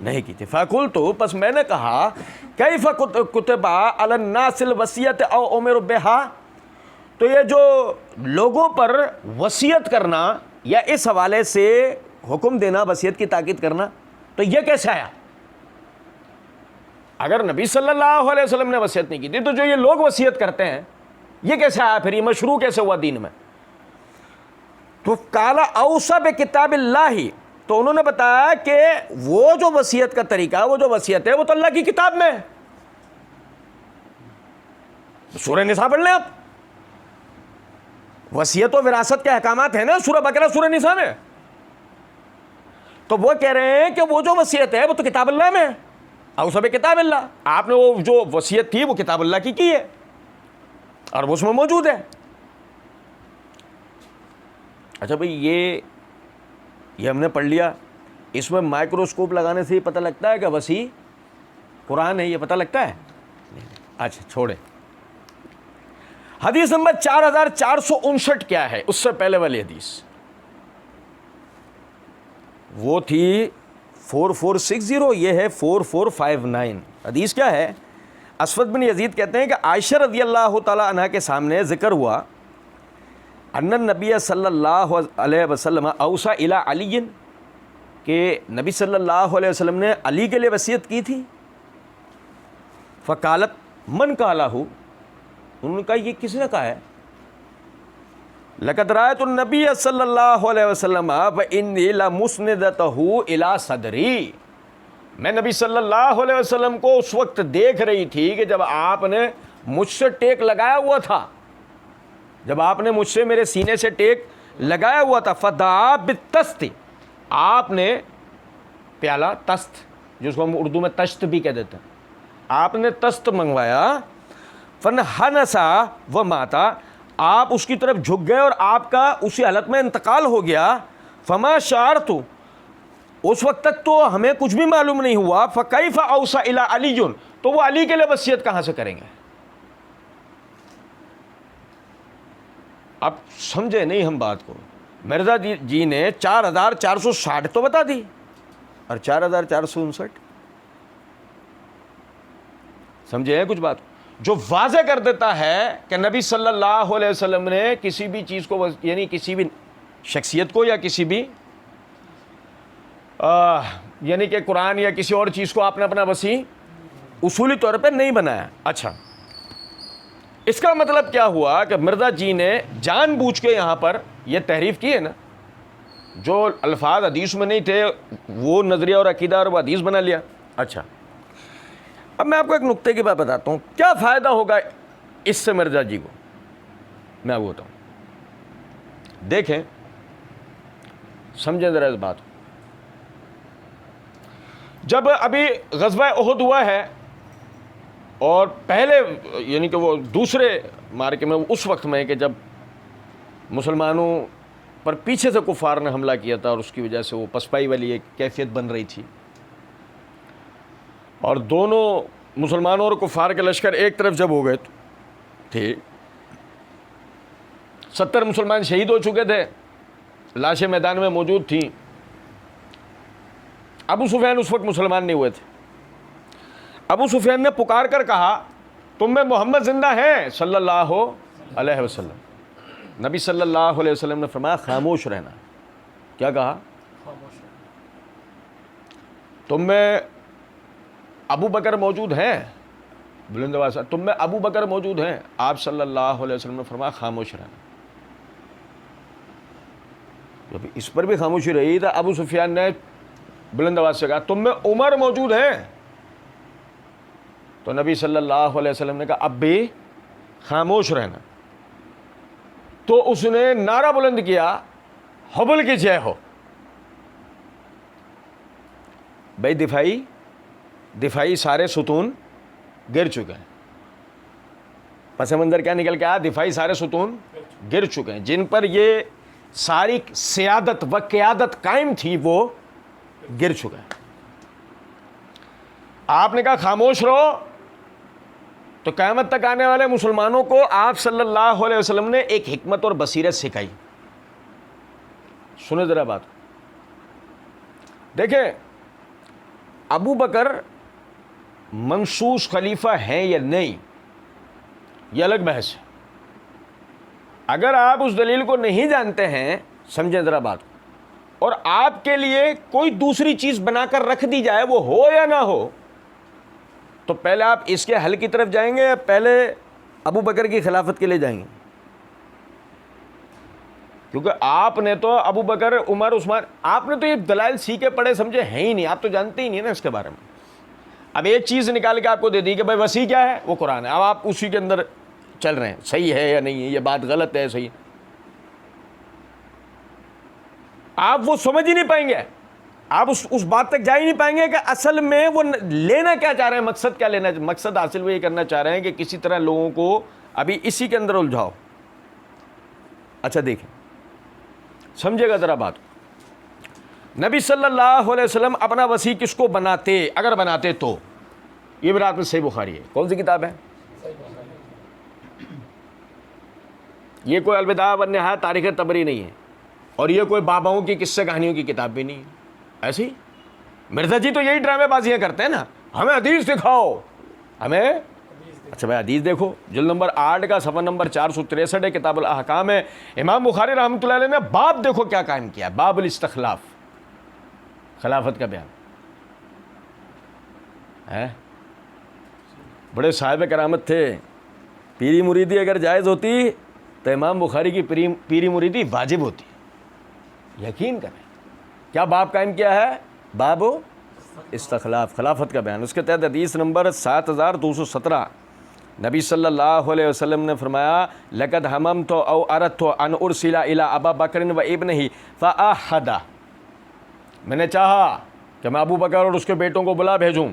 نہیں کی تھی۔ فقلت، پس میں نے کہا کیف کتب علی الناس الوصیۃ او امر بها، تو یہ جو لوگوں پر وصیت کرنا یا اس حوالے سے حکم دینا، وصیت کی تاکید کرنا، تو یہ کیسے آیا؟ اگر نبی صلی اللہ علیہ وسلم نے وصیت نہیں کی تھی تو جو یہ لوگ وصیت کرتے ہیں یہ کیسے آیا؟ پھر یہ مشروع کیسے ہوا دین میں؟ تو کالا اوصى بکتاب اللہ، تو انہوں نے بتایا کہ وہ جو وصیت کا طریقہ، وہ جو وصیت ہے وہ تو اللہ کی کتاب میں ہے۔ سورہ نساء پڑھ لیں آپ، وصیت و وراثت کے احکامات ہیں نا سورہ بقرہ سورہ نساء میں، تو وہ کہہ رہے ہیں کہ وہ جو وصیت ہے وہ تو کتاب اللہ میں ہے، اوصى بکتاب اللہ، آپ نے وہ جو وصیت تھی وہ کتاب اللہ کی ہے اور وہ اس میں موجود ہے۔ اچھا بھئی، یہ ہم نے پڑھ لیا، اس میں مائکروسکوپ لگانے سے ہی پتہ لگتا ہے کہ وصی قرآن ہے، یہ پتہ لگتا ہے؟ اچھا چھوڑیں۔ حدیث نمبر 4459 کیا ہے؟ اس سے پہلے والی حدیث وہ تھی 4460، یہ ہے 4459۔ حدیث کیا ہے؟ اسود بن یزید کہتے ہیں کہ عائشہ رضی اللہ تعالی عنہ کے سامنے ذکر ہوا ان النبی صلی اللہ علیہ وسلم اوصى الی علی، کہ نبی صلی اللہ علیہ وسلم نے علی کے لیے وصیت کی تھی۔ فقالت من قالہ، انہوں نے کہا یہ کس نے کہا ہے؟ لقد رأيت النبی صلی اللہ علیہ وسلم وانی لمسندتہ الی صدری، میں نبی صلی اللہ علیہ وسلم کو اس وقت دیکھ رہی تھی کہ جب آپ نے مجھ سے ٹیک لگایا ہوا تھا، جب آپ نے مجھ سے میرے سینے سے ٹیک لگایا ہوا تھا۔ فدعا بالتست، آپ نے پیالہ تست، جس کو ہم اردو میں تشت بھی کہہ دیتے ہیں، آپ نے تست منگوایا۔ فنحنسا وماتا، آپ اس کی طرف جھک گئے اور آپ کا اسی حالت میں انتقال ہو گیا۔ فما شعرت، اس وقت تک تو ہمیں کچھ بھی معلوم نہیں ہوا۔ فکیف اوصى الی علی، تو وہ علی کے لیے وصیت کہاں سے کریں گے؟ اب سمجھے نہیں ہم بات کو؟ مرزا جی نے 4460 تو بتا دی اور 4459 سمجھے ہیں کچھ بات جو واضح کر دیتا ہے کہ نبی صلی اللہ علیہ وسلم نے کسی بھی چیز کو، یعنی کسی بھی شخصیت کو یا کسی بھی یعنی کہ قرآن یا کسی اور چیز کو آپ نے اپنا وصی اصولی طور پہ نہیں بنایا۔ اچھا، اس کا مطلب کیا ہوا کہ مرزا جی نے جان بوجھ کے یہاں پر یہ تحریف کی ہے نا، جو الفاظ حدیث میں نہیں تھے وہ نظریہ اور عقیدہ اور وہ حدیث بنا لیا۔ اچھا، اب میں آپ کو ایک نقطے کی بات بتاتا ہوں، کیا فائدہ ہوگا اس سے مرزا جی کو، میں آپ کو بتاؤں، دیکھیں سمجھیں ذرا اس بات کو۔ جب ابھی غزوہ احد ہوا ہے اور پہلے یعنی کہ وہ دوسرے مارکے میں، اس وقت میں کہ جب مسلمانوں پر پیچھے سے کفار نے حملہ کیا تھا اور اس کی وجہ سے وہ پسپائی والی ایک کیفیت بن رہی تھی، اور دونوں مسلمانوں اور کفار کے لشکر ایک طرف جب ہو گئے تھے، 70 مسلمان شہید ہو چکے تھے، لاشیں میدان میں موجود تھیں۔ ابو سفیان اس وقت مسلمان نہیں ہوئے تھے۔ ابو سفیان نے پکار کر کہا تم میں محمد زندہ ہیں صلی اللہ علیہ وسلم۔ نبی صلی اللہ علیہ وسلم نے فرمایا خاموش رہنا۔ کیا کہا؟ تم میں ابو بکر موجود ہیں، بلند آواز سے، تم میں ابو بکر موجود ہیں۔ آپ صلی اللہ علیہ وسلم نے فرمایا خاموش رہنا۔ جب اس پر بھی خاموشی رہی تو ابو سفیان نے بلند آواز سے کہا تم میں عمر موجود ہیں۔ تو نبی صلی اللہ علیہ وسلم نے کہا اب بھی خاموش رہنا. تو اس نے نعرہ بلند کیا حبل کی جے ہو. بھائی دفاعی سارے ستون گر چکے ہیں. پس منظر کیا نکل کے آیا؟ دفاعی سارے ستون گر چکے ہیں. جن پر یہ ساری سیادت و قیادت قائم تھی وہ گر چکے ہیں. آپ نے کہا خاموش رہو. تو قیامت تک آنے والے مسلمانوں کو آپ صلی اللہ علیہ وسلم نے ایک حکمت اور بصیرت سکھائی. سنیں ذرا بات. دیکھیں ابو بکر منصوص خلیفہ ہیں یا نہیں یہ الگ بحث ہے. اگر آپ اس دلیل کو نہیں جانتے ہیں سمجھیں ذرا بات, اور آپ کے لیے کوئی دوسری چیز بنا کر رکھ دی جائے وہ ہو یا نہ ہو, تو پہلے آپ اس کے حل کی طرف جائیں گے یا پہلے ابو بکر کی خلافت کے لیے جائیں گے؟ کیونکہ آپ نے تو ابو بکر عمر عثمان آپ نے تو یہ دلائل سیکھے پڑھے سمجھے ہیں ہی نہیں, آپ تو جانتے ہی نہیں نا اس کے بارے میں. اب ایک چیز نکال کے آپ کو دے دی کہ بھائی وسیع کیا ہے؟ وہ قرآن ہے. اب آپ اسی کے اندر چل رہے ہیں, صحیح ہے یا نہیں ہے, یہ بات غلط ہے صحیح, آپ وہ سمجھ ہی نہیں پائیں گے. آپ اس بات تک جا ہی نہیں پائیں گے کہ اصل میں وہ لینا کیا چاہ رہے ہیں, مقصد کیا لینا, مقصد حاصل وہ یہ کرنا چاہ رہے ہیں کہ کسی طرح لوگوں کو ابھی اسی کے اندر الجھاؤ. اچھا دیکھیں سمجھے گا ذرا بات. نبی صلی اللہ علیہ وسلم اپنا وسیع کس کو بناتے؟ اگر بناتے تو یہ برات میں صحیح بخاری ہے. کون سی کتاب ہے یہ؟ کوئی الوداع والنہایہ تاریخ طبری نہیں ہے, اور یہ کوئی باباؤں کی قصے کہانیوں کی کتاب بھی نہیں ہے. ایسی مرزا جی تو یہی ڈرامے بازیاں کرتے ہیں نا, ہمیں حدیث دکھاؤ ہمیں. اچھا بھائی حدیث دیکھو, جلد نمبر 8 کا صفحہ نمبر 463 ہے, کتاب الاحکام ہے. امام بخاری رحمۃ اللہ علیہ نے باب دیکھو کیا قائم کیا, باب الاستخلاف, خلافت کا بیان ہے. بڑے صاحب کرامت تھے. پیری مریدی اگر جائز ہوتی تو امام بخاری کی پیری مریدی واجب ہوتی. یقین کریں. کیا باب قائم کیا ہے؟ باب استخلاف, خلافت کا بیان. اس کے تحت حدیث نمبر 7217 نبی صلی اللہ علیہ وسلم نے فرمایا لقد حممت او اردت ان ارسل الی ابا بکر و ابنہ فاحد, میں نے چاہا کہ میں ابو بکر اور اس کے بیٹوں کو بلا بھیجوں.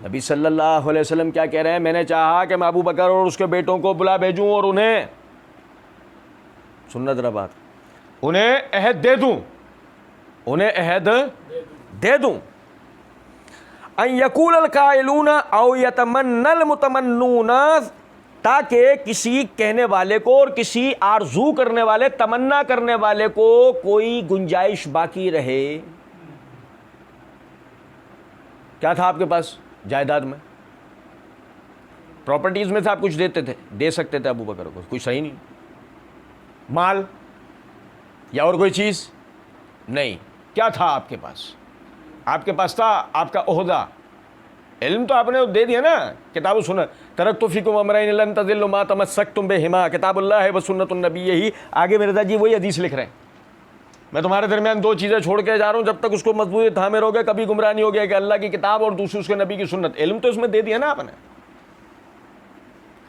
نبی صلی اللہ علیہ وسلم کیا کہہ رہے ہیں؟ میں نے چاہا کہ میں ابو بکر اور اس کے بیٹوں کو بلا بھیجوں اور انہیں سننا ذرا بات, انہیں عہد دے دوں, انہیں عہد دے دوں. ان یقول القائلون او یتمنى المتمنون, تاکہ کسی کہنے والے کو اور کسی آرزو کرنے والے, تمنا کرنے والے کو کوئی گنجائش باقی رہے. کیا تھا آپ کے پاس جائیداد میں؟ پراپرٹیز میں سے آپ کچھ دیتے تھے, دے سکتے تھے ابو بکر کو, کچھ صحیح نہیں. مال یا اور کوئی چیز نہیں. کیا تھا آپ کے پاس؟ آپ کے پاس تھا آپ کا عہدہ. علم تو آپ نے دے دیا نا, کتاب و سنت. ترکت فیکم امرین لن تضلوا ما تمسکتم بہما, کتاب اللہ و سنت النبی. یہی آگے مرزا جی وہی حدیث لکھ رہے ہیں. میں تمہارے درمیان 2 چیزیں چھوڑ کے جا رہا ہوں, جب تک اس کو مضبوطی تھامے رہو گے کبھی گمراہ نہیں ہوگے, کہ اللہ کی کتاب اور دوسری اس کے نبی کی سنت. علم تو اس میں دے دیا نا آپ نے.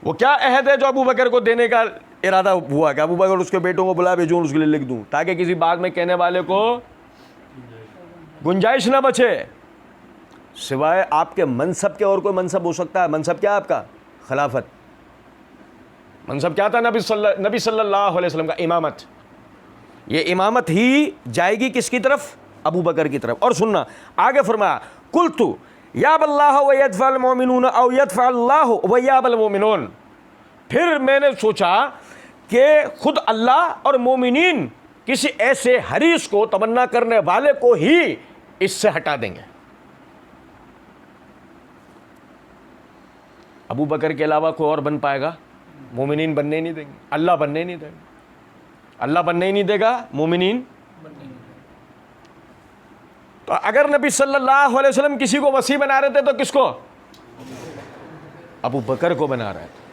وہ کیا عہد ہے جو ابو بکر کو دینے کا ارادہ ہوا کہ ابو بکر اس کے بیٹوں کو بلا بھیجوں اس کے لیے لکھ دوں, تاکہ کسی بات میں کہنے والے کو گنجائش نہ بچے, سوائے آپ کے منصب کے اور کوئی منصب ہو سکتا ہے. منصب کیا آپ کا؟ خلافت. منصب کیا تھا نبی صلی اللہ علیہ وسلم کا؟ امامت. یہ امامت ہی جائے گی کس کی طرف؟ ابو بکر کی طرف. اور سننا آگے فرمایا قلت یا باللہ و یدفع المؤمنون او یدفع اللہ و یاب المؤمنون. پھر میں نے سوچا کہ خود اللہ اور مومنین کسی ایسے حریص کو, تمنا کرنے والے کو ہی اس سے ہٹا دیں گے. ابو بکر کے علاوہ کوئی اور بن پائے گا؟ مومنین بننے نہیں دیں گے, اللہ بننے نہیں دے گا. اللہ بننے ہی نہیں دے گا, مومنین. تو اگر نبی صلی اللہ علیہ وسلم کسی کو وسیع بنا رہے تھے تو کس کو؟ ابو بکر کو بنا رہے تھے.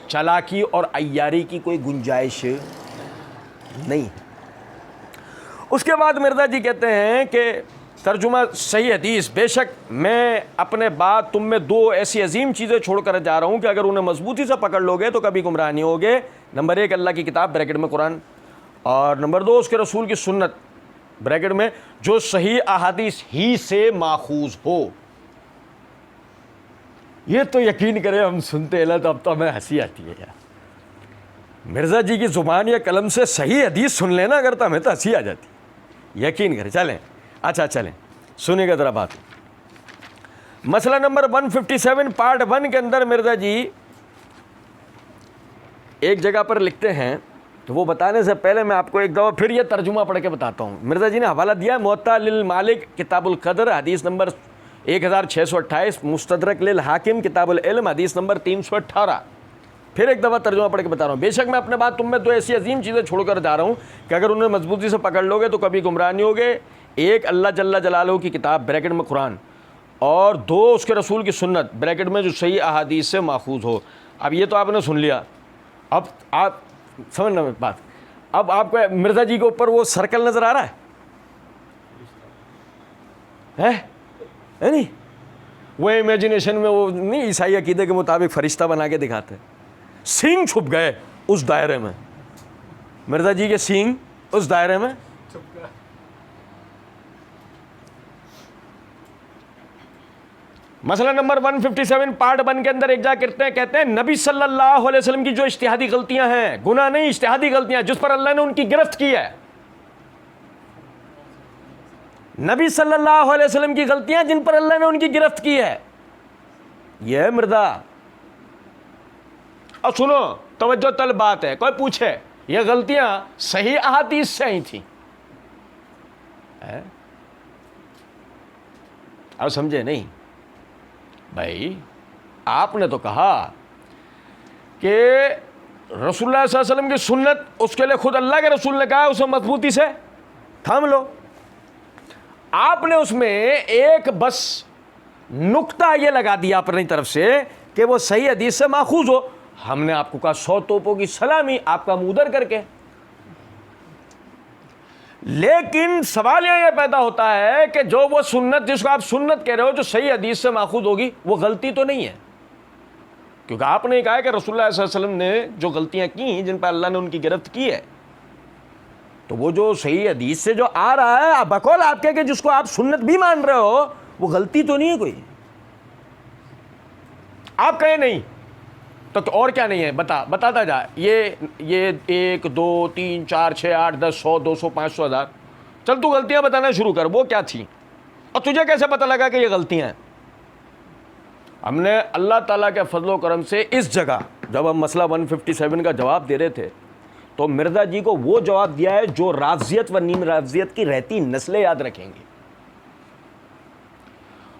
چالاکی اور عیاری کی کوئی گنجائش نہیں. اس کے بعد مرزا جی کہتے ہیں کہ ترجمہ صحیح حدیث، بے شک میں اپنے بعد تم میں دو ایسی عظیم چیزیں چھوڑ کر جا رہا ہوں کہ اگر انہیں مضبوطی سے پکڑ لو گے تو کبھی گمراہ نہیں ہوگے. نمبر 1 اللہ کی کتاب بریکٹ میں قرآن، اور نمبر 2 اس کے رسول کی سنت بریکٹ میں جو صحیح احادیث ہی سے ماخوذ ہو. یہ تو یقین کرے ہم سنتے ہیں تو اب تو ہمیں ہنسی آتی ہے یار. مرزا جی کی زبان یا قلم سے صحیح حدیث سن لینا اگر تو ہمیں تو ہنسی آ جاتی. یقین کریں. چلیں اچھا چلیں سنیں گا ذرا بات. مسئلہ نمبر 157 پارٹ 1 کے اندر مرزا جی ایک جگہ پر لکھتے ہیں، تو وہ بتانے سے پہلے میں آپ کو ایک دفعہ پھر یہ ترجمہ پڑھ کے بتاتا ہوں. مرزا جی نے حوالہ دیا ہے موطا للمالک کتاب القدر حدیث نمبر 1628، مستدرک للحاکم کتاب العلم حدیث نمبر 318. پھر ایک دفعہ ترجمہ پڑھ کے بتا رہا ہوں. بے شک میں اپنے بعد تم میں دو ایسی عظیم چیزیں چھوڑ کر جا رہا ہوں کہ اگر انہیں مضبوطی سے پکڑ لو گے تو کبھی گمراہ نہیں ہوگے. ایک اللہ جل جلالہ کی کتاب بریکٹ میں قرآن، اور 2 اس کے رسول کی سنت بریکٹ میں جو صحیح احادیث سے ماخوذ ہو. اب یہ تو آپ نے سن لیا. اب آپ سمجھنا بات، اب آپ کو مرزا جی کے اوپر وہ سرکل نظر آ رہا ہے نہیں؟ وہ امیجنیشن میں وہ نہیں عیسائی عقیدے کے مطابق فرشتہ بنا کے دکھاتے، سینگ چھپ گئے اس دائرے میں. مرزا جی کے سینگ اس دائرے میں مسئلہ نمبر 157 پارٹ 1 کے اندر ایک جا کہتے ہیں نبی صلی اللہ علیہ وسلم کی جو اجتہادی غلطیاں ہیں، گناہ نہیں اجتہادی غلطیاں جس پر اللہ نے ان کی گرفت کی ہے. نبی صلی اللہ علیہ وسلم کی غلطیاں جن پر اللہ نے ان کی گرفت کی ہے. یہ ہے مرزا. اور سنو توجہ طلب بات ہے، کوئی پوچھے یہ غلطیاں صحیح احادیث سے ہی تھیں. اب سمجھے نہیں بھائی؟ آپ نے تو کہا کہ رسول اللہ صلی اللہ علیہ وسلم کی سنت، اس کے لیے خود اللہ کے رسول نے کہا اسے مضبوطی سے تھام لو. آپ نے اس میں ایک بس نقطہ یہ لگا دیا اپنی طرف سے کہ وہ صحیح حدیث سے ماخوذ ہو. ہم نے آپ کو کہا 100 توپوں کی سلامی آپ کا منہ در کر کے. لیکن سوال یہ پیدا ہوتا ہے کہ جو وہ سنت جس کو آپ سنت کہہ رہے ہو جو صحیح حدیث سے ماخوذ ہوگی وہ غلطی تو نہیں ہے، کیونکہ آپ نے کہا کہ رسول اللہ صلی اللہ علیہ وسلم نے جو غلطیاں کی جن پر اللہ نے ان کی گرفت کی ہے، تو وہ جو صحیح حدیث سے جو آ رہا ہے بقول آپ کہ جس کو آپ سنت بھی مان رہے ہو وہ غلطی تو نہیں ہے کوئی. آپ کہیں نہیں تو اور کیا نہیں ہے؟ بتاتا جا. یہ 1 2 3 4 6 8 10 100 200 500 1000 چل تو غلطیاں بتانا شروع کر. وہ کیا تھی اور تجھے کیسے پتہ لگا کہ یہ غلطیاں ہیں؟ ہم نے اللہ تعالیٰ کے فضل و کرم سے اس جگہ جب ہم مسئلہ 157 کا جواب دے رہے تھے تو مرزا جی کو وہ جواب دیا ہے جو رافضیت و نیم رافضیت کی رہتی نسلیں یاد رکھیں گی.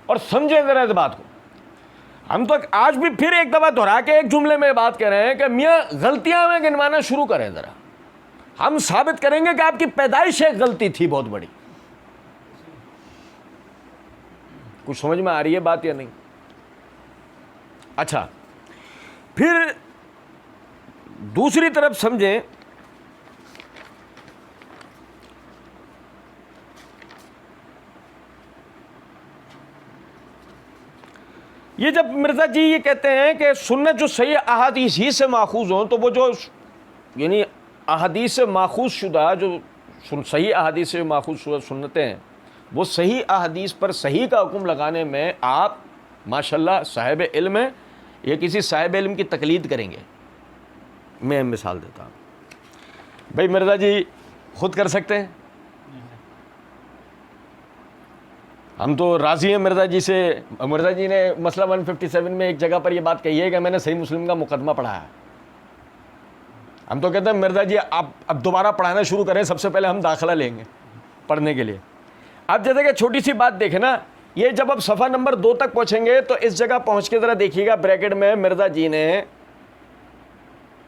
اور سمجھیں ذرا اس بات کو. ہم تو آج بھی پھر ایک دفعہ دہرا کے ایک جملے میں بات کر رہے ہیں کہ میاں غلطیاں میں گنوانا شروع کریں. ذرا ہم ثابت کریں گے کہ آپ کی پیدائش ایک غلطی تھی بہت بڑی. کچھ سمجھ میں آ رہی ہے بات یا نہیں؟ اچھا پھر دوسری طرف سمجھیں. یہ جب مرزا جی یہ کہتے ہیں کہ سنت جو صحیح احادیث ہی سے ماخوذ ہوں، تو وہ جو یعنی احادیث سے ماخوذ شدہ جو صحیح احادیث سے ماخوذ شدہ سنتیں ہیں، وہ صحیح احادیث پر صحیح کا حکم لگانے میں آپ ماشاءاللہ صاحب علم ہیں، یہ کسی صاحب علم کی تقلید کریں گے. میں مثال دیتا ہوں. بھائی مرزا جی خود کر سکتے ہیں؟ ہم تو راضی ہیں مرزا جی سے. مرزا جی نے مسئلہ 157 میں ایک جگہ پر یہ بات کہی ہے کہ میں نے صحیح مسلم کا مقدمہ پڑھا ہے. ہم تو کہتے ہیں مرزا جی آپ اب دوبارہ پڑھانا شروع کریں، سب سے پہلے ہم داخلہ لیں گے پڑھنے کے لیے. اب جیسے کہ چھوٹی سی بات دیکھیں نا، یہ جب اب صفحہ نمبر 2 تک پہنچیں گے تو اس جگہ پہنچ کے ذرا دیکھیے گا بریکٹ میں مرزا جی نے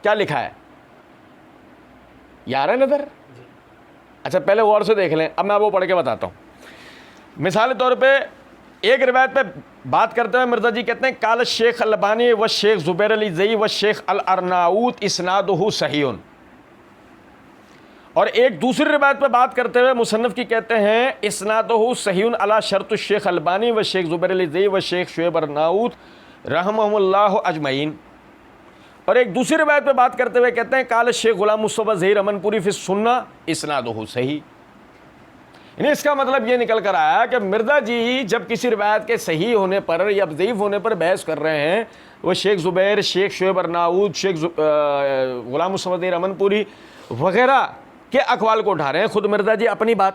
کیا لکھا ہے. یہ آ رہا ہے نظر؟ اچھا پہلے غور سے دیکھ لیں، اب میں وہ پڑھ کے بتاتا ہوں. مثال طور پہ ایک روایت پہ بات کرتے ہوئے مرزا جی کہتے ہیں قال شیخ البانی و شیخ زبیر علی زئی و شیخ الارناؤت اسنادہ صحیح. اور ایک دوسری روایت پہ بات کرتے ہوئے مصنف کی کہتے ہیں اسنادہ صحیح علی شرط الشیخ البانی و شیخ زبیر الزئی و شیخ شعیب ارناؤت رحمہم اللہ اجمعین. اور ایک دوسری روایت پہ بات کرتے ہوئے کہتے ہیں قال شیخ غلام مصطفیٰ ظہیر امن پوری فی السنہ اسنادہ صحیح. یعنی اس کا مطلب یہ نکل کر آیا کہ مرزا جی جب کسی روایت کے صحیح ہونے پر یا ضعیف ہونے پر بحث کر رہے ہیں وہ شیخ زبیر، شیخ شعیب ارناؤت، شیخ غلام مصطفیٰ ظہیر امن پوری وغیرہ کے اقوال کو اٹھا رہے ہیں. خود مرزا جی اپنی بات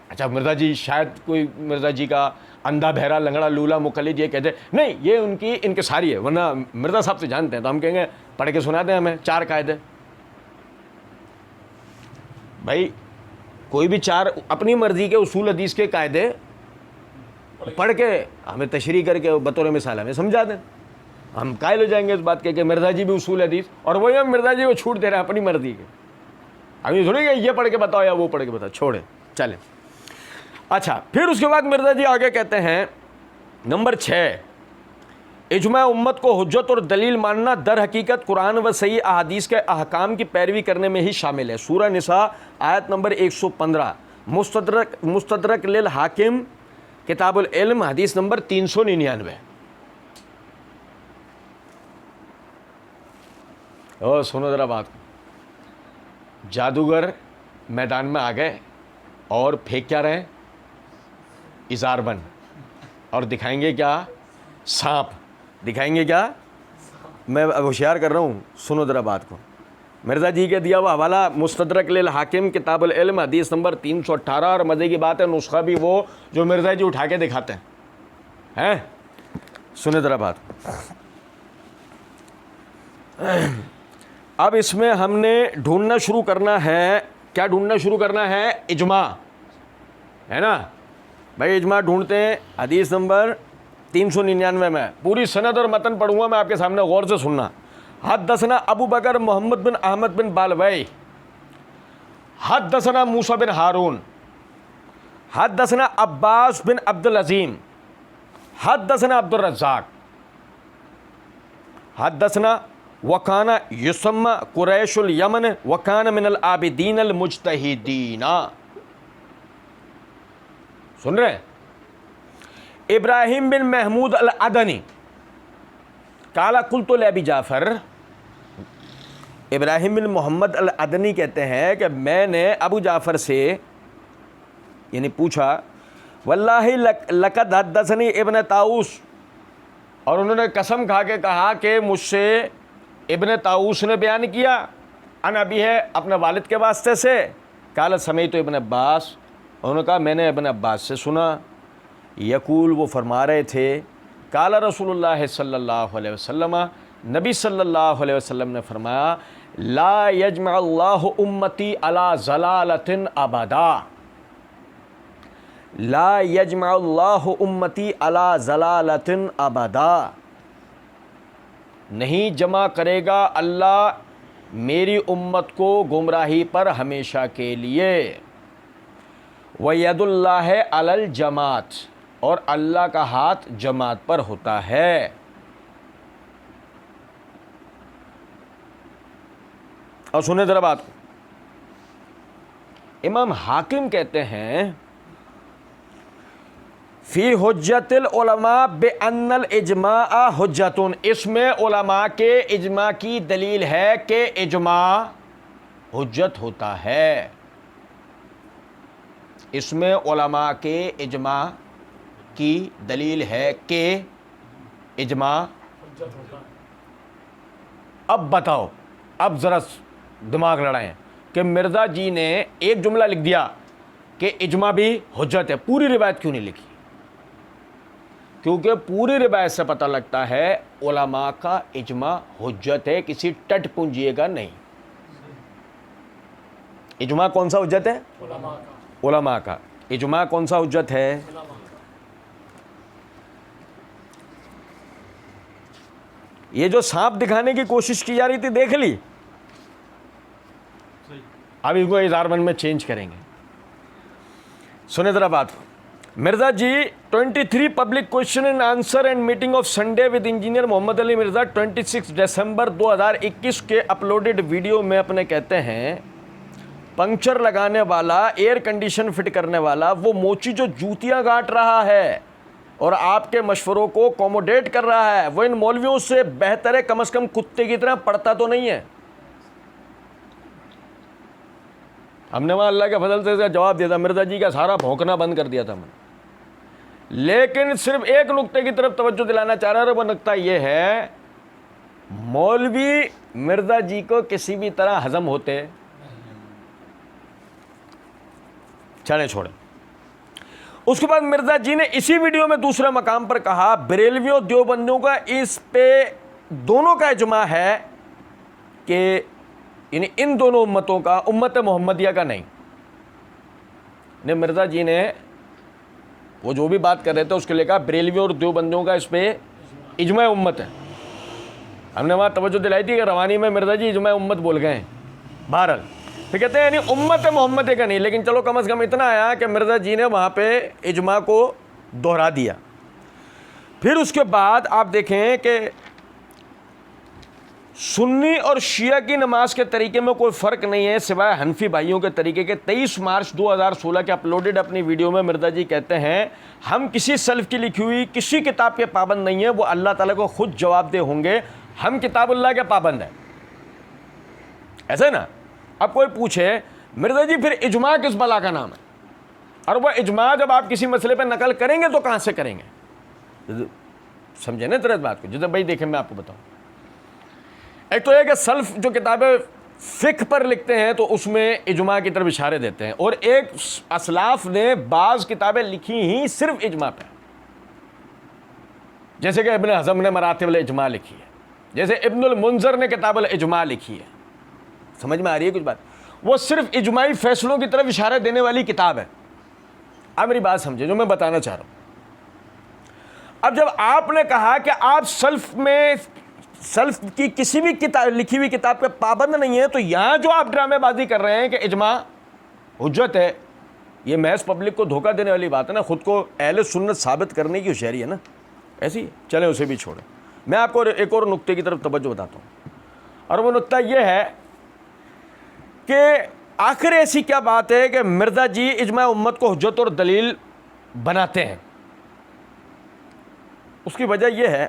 اچھا مرزا جی شاید کوئی مرزا جی کا اندھا بہرا لنگڑا لولا مقلد یہ کہتے ہیں نہیں یہ ان کی انکساری ہے، ورنہ مرزا صاحب سے جانتے ہیں تو ہم کہیں گے پڑھ کے سنا دیں ہمیں 4 قاعدے. بھائی کوئی بھی 4 اپنی مرضی کے اصول حدیث کے قاعدے پڑھ کے ہمیں تشریح کر کے بطور مثال ہمیں سمجھا دیں. ہم قائل ہو جائیں گے اس بات کے کہ مرزا جی بھی اصول حدیث اور وہی ہم مرزا جی کو چھوٹ دے رہے ہیں اپنی مرضی کے. ہم یہ تھوڑی کہ یہ پڑھ کے بتاؤ یا وہ پڑھ کے بتاؤ، چھوڑیں چلیں. اچھا پھر اس کے بعد مرزا جی آگے کہتے ہیں نمبر 6 اجماع امت کو حجت اور دلیل ماننا در حقیقت قرآن و صحیح احادیث کے احکام کی پیروی کرنے میں ہی شامل ہے. سورہ نساء آیت نمبر 115 مستدرک للحاکم کتاب العلم حدیث نمبر 399. او سنو ذرا بات، جادوگر میدان میں آ گئے اور پھینک کیا رہے ہیں ازار بند اور دکھائیں گے کیا سانپ، دکھائیں گے کیا. میں ہوشیار کر رہا ہوں، سنو ذرا بات کو. مرزا جی کے دیا ہوا حوالہ مستدرک للحاکم کتاب العلم حدیث نمبر 318 اور مزے کی بات ہے نسخہ بھی وہ جو مرزا جی اٹھا کے دکھاتے ہیں. سنیں ذرا بات. اب اس میں ہم نے ڈھونڈنا شروع کرنا ہے، کیا ڈھونڈنا شروع کرنا ہے؟ اجماع ہے نا بھائی. اجماع ڈھونڈتے ہیں حدیث نمبر 399 میں. پوری سند اور متن پڑھوں گا میں آپ کے سامنے، غور سے سننا. حدثنا ابو بکر محمد بن احمد بن بالوی حدثنا موسیٰ بن ہارون حدثنا عباس بن عبد العظیم حدثنا عبد الرزاق حدثنا وکان یسمى قریش الیمن وکان من العابدین المجتہدین. سن رہے ہیں؟ ابراہیم بن محمود العدنی قال قلت لابی جعفر، ابراہیم بن محمد العدنی کہتے ہیں کہ میں نے ابو جعفر سے یعنی پوچھا واللہ لقد حدثنی ابن طاؤس، اور انہوں نے قسم کھا کے کہا کہ مجھ سے ابن طاؤس نے بیان کیا ان ابی ہے اپنے والد کے واسطے سے. قال سمیعت ابن عباس، انہوں نے کہا میں نے ابن عباس سے سنا. یقول وہ فرما رہے تھے قال رسول اللہ صلی اللہ علیہ وسلم، نبی صلی اللہ علیہ وسلم نے فرمایا لا یجمع اللہ امتی علی ضلالۃ ابدا، لا یجمع اللہ امتی علی ضلالۃ ابدا، نہیں جمع کرے گا اللہ میری امت کو گمراہی پر ہمیشہ کے لیے. وَيَدُ اللَّهِ عَلَى الْجَمَاعَةِ، اور اللہ کا ہاتھ جماعت پر ہوتا ہے. اور سنیں ذرا بات کو. امام حاکم کہتے ہیں فی حجت العلماء بأن الاجماع حجت، اس میں علماء کے اجماع کی دلیل ہے کہ اجماع حجت ہوتا ہے. اس میں علماء کے اجماع کی دلیل ہے کہ اجماع. اب بتاؤ، اب ذرا دماغ لڑائیں کہ مرزا جی نے ایک جملہ لکھ دیا کہ اجماع بھی حجت ہے، پوری روایت کیوں نہیں لکھی؟ کیونکہ پوری روایت سے پتہ لگتا ہے علماء کا اجماع حجت ہے، کسی ٹٹ پونجیے گا نہیں. اجماع کون سا حجت ہے؟ علماء کا. اجماع کون سا حجت ہے؟ یہ جو سانپ دکھانے کی کوشش کی جا رہی تھی دیکھ لی، اب اس کو اظہار بند میں چینج کریں گے. سنیں ذرا بات. Mirza ji 23 public question and answer and meeting of Sunday with engineer Muhammad Ali Mirza 26 دسمبر 2021 کے اپلوڈڈ ویڈیو میں اپنے کہتے ہیں پنکچر لگانے والا, ایئر کنڈیشن فٹ کرنے والا, وہ موچی جو جوتیاں گاٹ رہا ہے اور آپ کے مشوروں کو کوموڈیٹ کر رہا ہے, وہ ان مولویوں سے بہتر ہے, کم از کم کتے کی طرح پڑھتا تو نہیں ہے. ہم نے وہاں اللہ کے فضل سے اس کا جواب دیا تھا, مرزا جی کا سارا بھونکنا بند کر دیا تھا میں نے, لیکن صرف ایک نقطے کی طرف توجہ دلانا چاہ رہا ہے, وہ نقطہ یہ ہے, مولوی مرزا جی کو کسی بھی طرح ہضم ہوتے چلیں چھوڑیں. اس کے بعد مرزا جی نے اسی ویڈیو میں دوسرے مقام پر کہا بریلویوں دیوبندیوں کا اس پہ دونوں کا اجماع ہے کہ یعنی ان دونوں امتوں کا, امت محمدیہ کا نہیں. مرزا جی نے وہ جو بھی بات کر رہے تھے اس کے لئے کہا بریلویوں اور دیوبندیوں کا اس پہ اجماع امت ہے. ہم نے وہاں توجہ دلائی تھی کہ روانی میں مرزا جی اجماع امت بول گئے ہیں. بہرحال پھر کہتے ہیں یعنی امت محمد کا نہیں, لیکن چلو کم از کم اتنا آیا کہ مرزا جی نے وہاں پہ اجماع کو دہرا دیا. پھر اس کے بعد آپ دیکھیں کہ سنی اور شیعہ کی نماز کے طریقے میں کوئی فرق نہیں ہے سوائے حنفی بھائیوں کے طریقے کے. 23 مارچ 2016 کے اپلوڈڈ اپنی ویڈیو میں مرزا جی کہتے ہیں ہم کسی سلف کی لکھی ہوئی کسی کتاب کے پابند نہیں ہیں, وہ اللہ تعالیٰ کو خود جواب دہ ہوں گے, ہم کتاب اللہ کے پابند ہیں. ایسا ہے نا. اب کوئی پوچھے مرزا جی پھر اجماع کس بلا کا نام ہے, اور وہ اجماع جب آپ کسی مسئلے پہ نقل کریں گے تو کہاں سے کریں گے؟ سمجھے نا طرح بات کو. جیسے بھائی دیکھیں میں آپ کو بتاؤں, ایک تو یہ کہ سلف جو کتابیں فقہ پر لکھتے ہیں تو اس میں اجماع کی طرف اشارے دیتے ہیں, اور ایک اسلاف نے بعض کتابیں لکھی ہی صرف اجماع پہ, جیسے کہ ابن حزم نے مراتب الاجماع لکھی ہے, جیسے ابن المنذر نے کتاب الاجماع لکھی ہے. سمجھ میں آ رہی ہے کچھ بات؟ وہ صرف اجماعی فیصلوں کی طرف اشارہ دینے والی کتاب ہے. اب میری بات سمجھے جو میں بتانا چاہ رہا ہوں. اب جب آپ نے کہا کہ آپ سلف کی کسی بھی کتاب لکھی ہوئی کتاب پہ پابند نہیں ہے, تو یہاں جو آپ ڈرامے بازی کر رہے ہیں کہ اجماع حجت ہے, یہ محض پبلک کو دھوکہ دینے والی بات ہے نا, خود کو اہل سنت ثابت کرنے کی ہوشیاری ہے نا. ایسی چلیں اسے بھی چھوڑیں. میں آپ کو ایک اور نقطے کی طرف توجہ بتاتا ہوں, اور وہ نقطہ یہ ہے کہ آخر ایسی کیا بات ہے کہ مرزا جی اجماع امت کو حجت اور دلیل بناتے ہیں. اس کی وجہ یہ ہے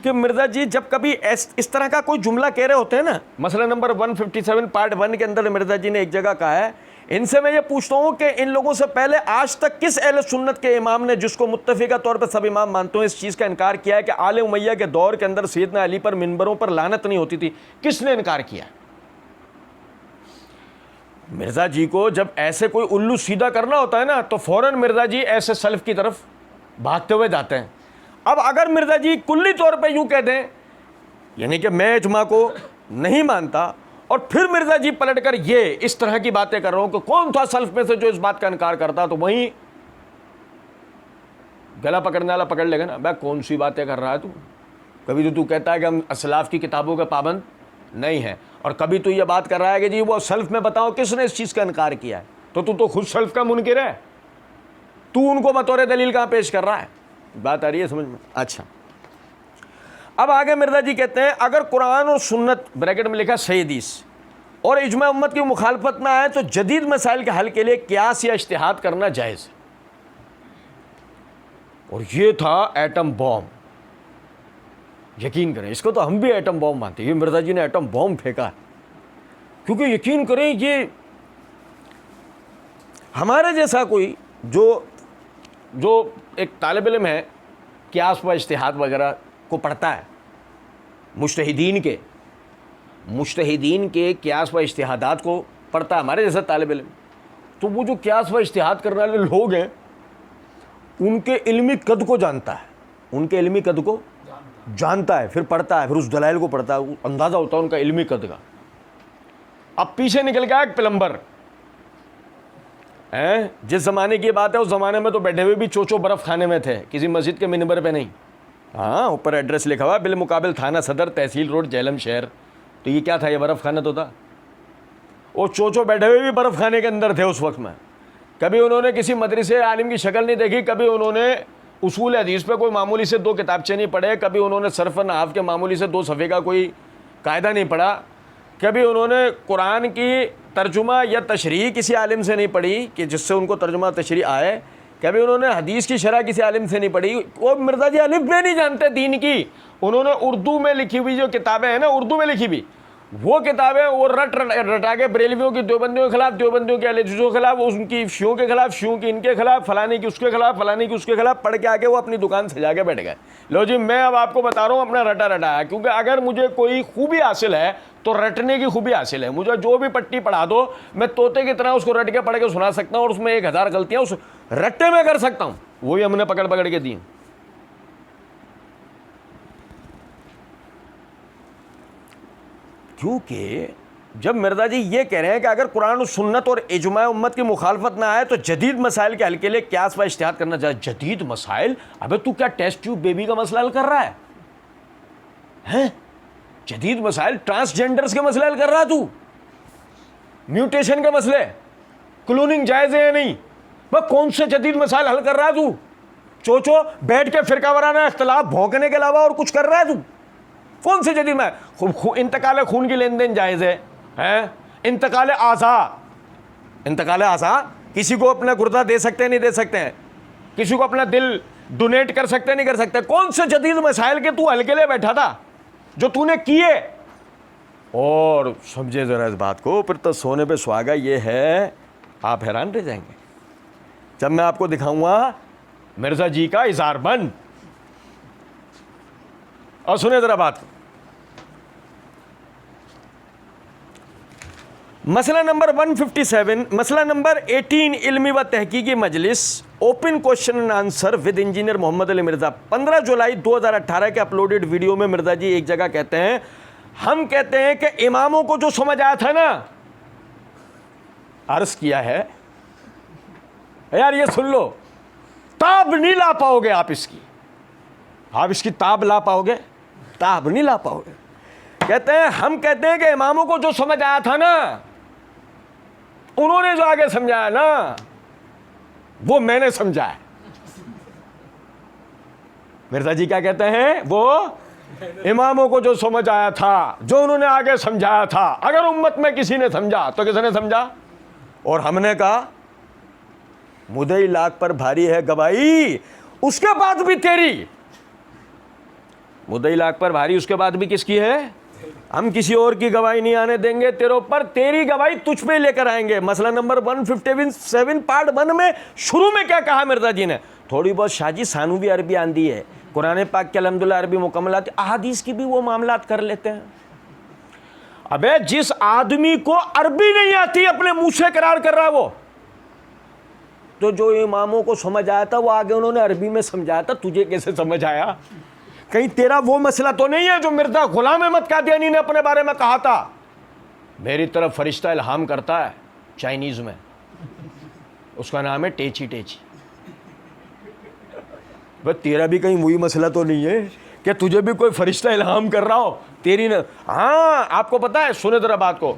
کہ مرزا جی جب کبھی اس طرح کا کوئی جملہ کہہ رہے ہوتے ہیں نا, مسئلہ نمبر 157 پارٹ 1 کے اندر مرزا جی نے ایک جگہ کہا ہے, ان سے میں یہ پوچھتا ہوں کہ ان لوگوں سے پہلے آج تک کس اہل سنت کے امام نے, جس کو متفقہ طور پر سب امام مانتے ہیں, اس چیز کا انکار کیا ہے کہ آل امیہ کے دور کے اندر سیدنا علی پر منبروں پر لعنت نہیں ہوتی تھی؟ کس نے انکار کیا؟ مرزا جی کو جب ایسے کوئی الو سیدھا کرنا ہوتا ہے نا تو فوراً مرزا جی ایسے سلف کی طرف بھاگتے ہوئے جاتے ہیں. اب اگر مرزا جی کلی طور پہ یوں کہہ دیں یعنی کہ میں اجماع کو نہیں مانتا, اور پھر مرزا جی پلٹ کر یہ اس طرح کی باتیں کر رہا ہوں کہ کون تھا سلف میں سے جو اس بات کا انکار کرتا, تو وہیں گلا پکڑنے والا پکڑ لے گا نا, بھائی کون سی باتیں کر رہا ہے تو, کبھی تو کہتا ہے کہ ہم اسلاف کی کتابوں کے پابند نہیں ہیں, اور کبھی تو یہ بات کر رہا ہے کہ جی وہ سلف میں بتاؤ کس نے اس چیز کا انکار کیا ہے, تو خود سلف کا منکر ہے, تو ان کو بطور دلیل کہاں پیش کر رہا ہے؟ بات آ رہی ہے سمجھ میں؟ اچھا, اب آگے مرزا جی کہتے ہیں اگر قرآن اور سنت بریکٹ میں لکھا صحیح حدیث اور اجماع امت کی مخالفت نہ آئے تو جدید مسائل کے حل کے لیے قیاس یا اجتہاد کرنا جائز ہے. اور یہ تھا ایٹم بوم. یقین کریں, اس کو تو ہم بھی ایٹم بوم مانتے ہیں, یہ مرزا جی نے ایٹم بوم پھینکا ہے, کیونکہ یقین کریں یہ ہمارے جیسا کوئی جو ایک طالب علم ہے قیاس و اجتہاد وغیرہ کو پڑھتا ہے, مجتہدین کے قیاس و اجتہادات کو پڑھتا ہے ہمارے جیسا طالب علم, تو وہ جو قیاس و اجتہاد کرنے والے لوگ ہیں ان کے علمی قد کو جانتا ہے, ان کے علمی قد کو جانتا ہے, پھر پڑھتا ہے, پھر اس دلائل کو پڑھتا ہے, اندازہ ہوتا ہے ان کا علمی قد کا. اب پیچھے نکل گیا ایک پلمبر, جس زمانے کی بات ہے اس زمانے میں تو بیٹھے ہوئے بھی چوچو برف کھانے میں تھے, کسی مسجد کے منبر پہ نہیں. ہاں اوپر ایڈریس لکھا ہوا بالمقابل تھانہ صدر تحصیل روڈ جہلم شہر, تو یہ کیا تھا, یہ برف خانہ تو تھا. وہ چوچو بیٹھے ہوئے بھی برف خانے کے اندر تھے اس وقت میں. کبھی انہوں نے کسی مدرسے عالم کی شکل نہیں دیکھی, کبھی انہوں نے اصول حدیث پہ کوئی معمولی سے 2 کتابچے نہیں پڑھے, کبھی انہوں نے صرف نحو کے معمولی سے 2 صفحے کا کوئی قاعدہ نہیں پڑھا, کبھی انہوں نے قرآن کی ترجمہ یا تشریح کسی عالم سے نہیں پڑھی کہ جس سے ان کو ترجمہ تشریح آئے، کبھی انہوں نے حدیث کی شرح کسی عالم سے نہیں پڑھی. وہ مرزا جی الف بے نہیں جانتے دین کی. انہوں نے اردو میں لکھی ہوئی جو کتابیں ہیں نا، اردو میں لکھی ہوئی وہ کتابیں وہ رٹا کے بریلویوں کی دیوبندیوں کے خلاف، دیوبندیوں کے اہل حدیثوں کے خلاف، ان کی شیعوں کے خلاف، شیعوں کی ان کے خلاف، فلانے کی اس کے خلاف، فلانے کی اس کے خلاف پڑھ کے آ کے وہ اپنی دکان سجا کے بیٹھ گئے. لو جی میں اب آپ کو بتا رہا ہوں اپنا رٹا ہے، کیونکہ اگر مجھے کوئی خوبی حاصل ہے تو رٹنے کی خوبی حاصل ہے. مجھے جو بھی پٹی پڑھا دو میں طوطے کی طرح اس کو رٹ کے پڑھ کے سنا سکتا ہوں، اور اس میں 1000 غلطیاں اس رٹے میں کر سکتا ہوں. وہی ہم نے پکڑ کے دی. کیونکہ جب مرزا جی یہ کہہ رہے ہیں کہ اگر قرآن و سنت اور اجماع امت کی مخالفت نہ آئے تو جدید مسائل کے حل کے لیے قیاس و اجتہاد کرنا چاہیے. جدید مسائل؟ ابے تو کیا ٹیسٹ ٹیوب بیبی کا مسئلہ حل کر رہا ہے؟ جدید مسائل ٹرانسجینڈرز کے مسئلے حل کر رہا ہے تو؟ میوٹیشن کے مسئلے، کلوننگ جائز ہے یا نہیں؟ وہ کون سے جدید مسائل حل کر رہا ہے تو؟ چوچو بیٹھ کے فرقہ وارانہ اختلاف بھونکنے کے علاوہ اور کچھ کر رہا ہے تو؟ کون سے جدید میں انتقال خون کی لین دین جائز ہے؟ انتقال اعضاء کسی کو اپنا گردہ دے سکتے ہیں نہیں دے سکتے ہیں؟ کسی کو اپنا دل ڈونیٹ کر سکتے نہیں کر سکتے؟ کون سے جدید مسائل کے تو حل کے لیے بیٹھا تھا جو تو نے کیے؟ اور سمجھے ذرا اس بات کو، پھر تو سونے پہ سہاگا یہ ہے، آپ حیران رہ جائیں گے جب میں آپ کو دکھاؤں گا مرزا جی کا اظہار بند. اور سنیں ذرا بات کو. مسئلہ نمبر 157، مسئلہ نمبر 18 علمی و تحقیقی مجلس open question and answer with engineer Muhammad Ali Mirza. 15 جولائی 2018 کے اپلوڈڈ ویڈیو میں مرزا جی ایک جگہ کہتے ہیں، ہم کہتے ہیں کہ اماموں کو جو سمجھ آیا تھا نا، عرض کیا ہے یار یہ سن لو، تاب نہیں لا پاؤ گے آپ اس کی تاب لا پاؤ گے؟ تاب نہیں لا پاؤ گے. کہتے ہیں ہم کہتے ہیں کہ اماموں کو جو سمجھ آیا تھا نا، انہوں نے جو آگے سمجھایا نا وہ میں نے سمجھا ہے. مرزا جی کیا کہتے ہیں؟ وہ اماموں کو جو سمجھ آیا تھا، جو انہوں نے آگے سمجھایا تھا، اگر امت میں کسی نے سمجھا تو کس نے سمجھا؟ اور ہم نے کہا مدعی لاکھ پر بھاری ہے گواہی، اس کے بعد بھی تیری، مدعی لاکھ پر بھاری اس کے بعد بھی کس کی ہے؟ ہم کسی اور کی گواہی نہیں آنے دیں گے تیرے اوپر، تیری گواہی تجھ پہ لے کر آئیں گے. مسئلہ نمبر 157 پارٹ 1 میں شروع میں کیا کہا مرزا جی نے؟ تھوڑی بہت شاہ جی سانو بھی عربی آندی ہے، قرآن پاک کے الحمدللہ عربی مکملات، احادیث کی بھی وہ معاملات کر لیتے ہیں. ابے جس آدمی کو عربی نہیں آتی اپنے منہ سے اقرار کر رہا ہے وہ تو جو اماموں کو سمجھ آیا تھا وہ آگے انہوں نے عربی میں سمجھایا تھا، تجھے کیسے سمجھ آیا؟ کہیں تیرا وہ مسئلہ تو نہیں ہے جو مرزا غلام احمد قادیانی نے اپنے بارے میں کہا تھا، میری طرف فرشتہ الہام کرتا ہے چائنیز میں، اس کا نام ہے ٹیچی ٹیچی. بس تیرا بھی کہیں وہی مسئلہ تو نہیں ہے کہ تجھے بھی کوئی فرشتہ الہام کر رہا ہو تیری نے؟ ہاں آپ کو پتا ہے، سنے ذرا بات کو،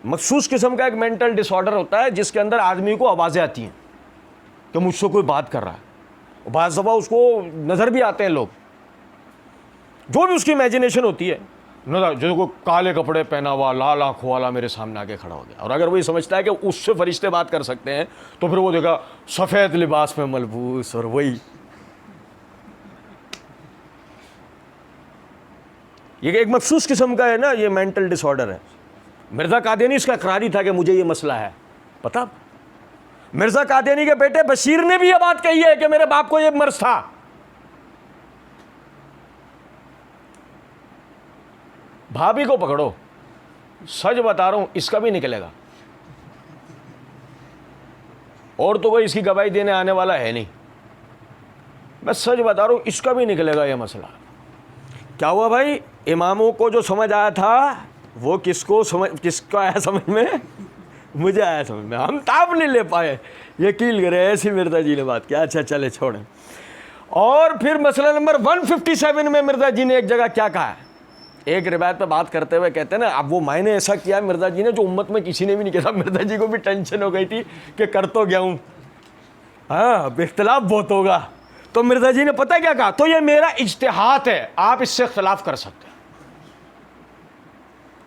مخصوص قسم کا ایک مینٹل ڈس آرڈر ہوتا ہے جس کے اندر آدمی کو آوازیں آتی ہیں کہ مجھ سے کوئی بات کر رہا ہے. بعض دفعہ اس کو نظر بھی آتے ہیں لوگ، جو بھی اس کی امیجنیشن ہوتی ہے، جو کو کالے کپڑے پہنا ہوا لال آنکھوں والا میرے سامنے آگے کھڑا ہو گیا، اور اگر وہ یہ سمجھتا ہے کہ اس سے فرشتے بات کر سکتے ہیں تو پھر وہ دیکھا سفید لباس میں ملبوس، اور وہی یہ ایک مخصوص قسم کا ہے نا، یہ مینٹل ڈس آرڈر ہے. مرزا قادیانی اس کا اقراری تھا کہ مجھے یہ مسئلہ ہے. پتا مرزا قادیانی کے بیٹے بشیر نے بھی یہ بات کہی ہے کہ میرے باپ کو یہ مرض تھا. بھابھی کو پکڑو، سچ بتا رہا ہوں اس کا بھی نکلے گا، اور تو کوئی اس کی گواہی دینے آنے والا ہے نہیں. میں سچ بتا رہا ہوں اس کا بھی نکلے گا یہ مسئلہ. کیا ہوا بھائی؟ اماموں کو جو سمجھ آیا تھا وہ کس کو آیا سمجھ میں؟ مجھے آیا سمجھ میں. ہم تاب نہیں لے پائے، یقین کرے ایسی مرزا جی نے بات کیا. اچھا چلے چھوڑیں. اور پھر مسئلہ نمبر 157 میں مرزا جی نے ایک جگہ کیا کہا ہے؟ ایک روایت پہ بات کرتے ہوئے کہتے ہیں نا، اب وہ معنی ایسا کیا مرزا جی نے جو امت میں کسی نے بھی نہیں کیا. مرزا جی کو بھی ٹینشن ہو گئی تھی کہ کر تو گیا ہوں، ہاں اختلاف بہت ہوگا. تو مرزا جی نے پتہ کیا کہا؟ تو یہ میرا اجتہاد ہے، آپ اس سے اختلاف کر سکتے ہیں.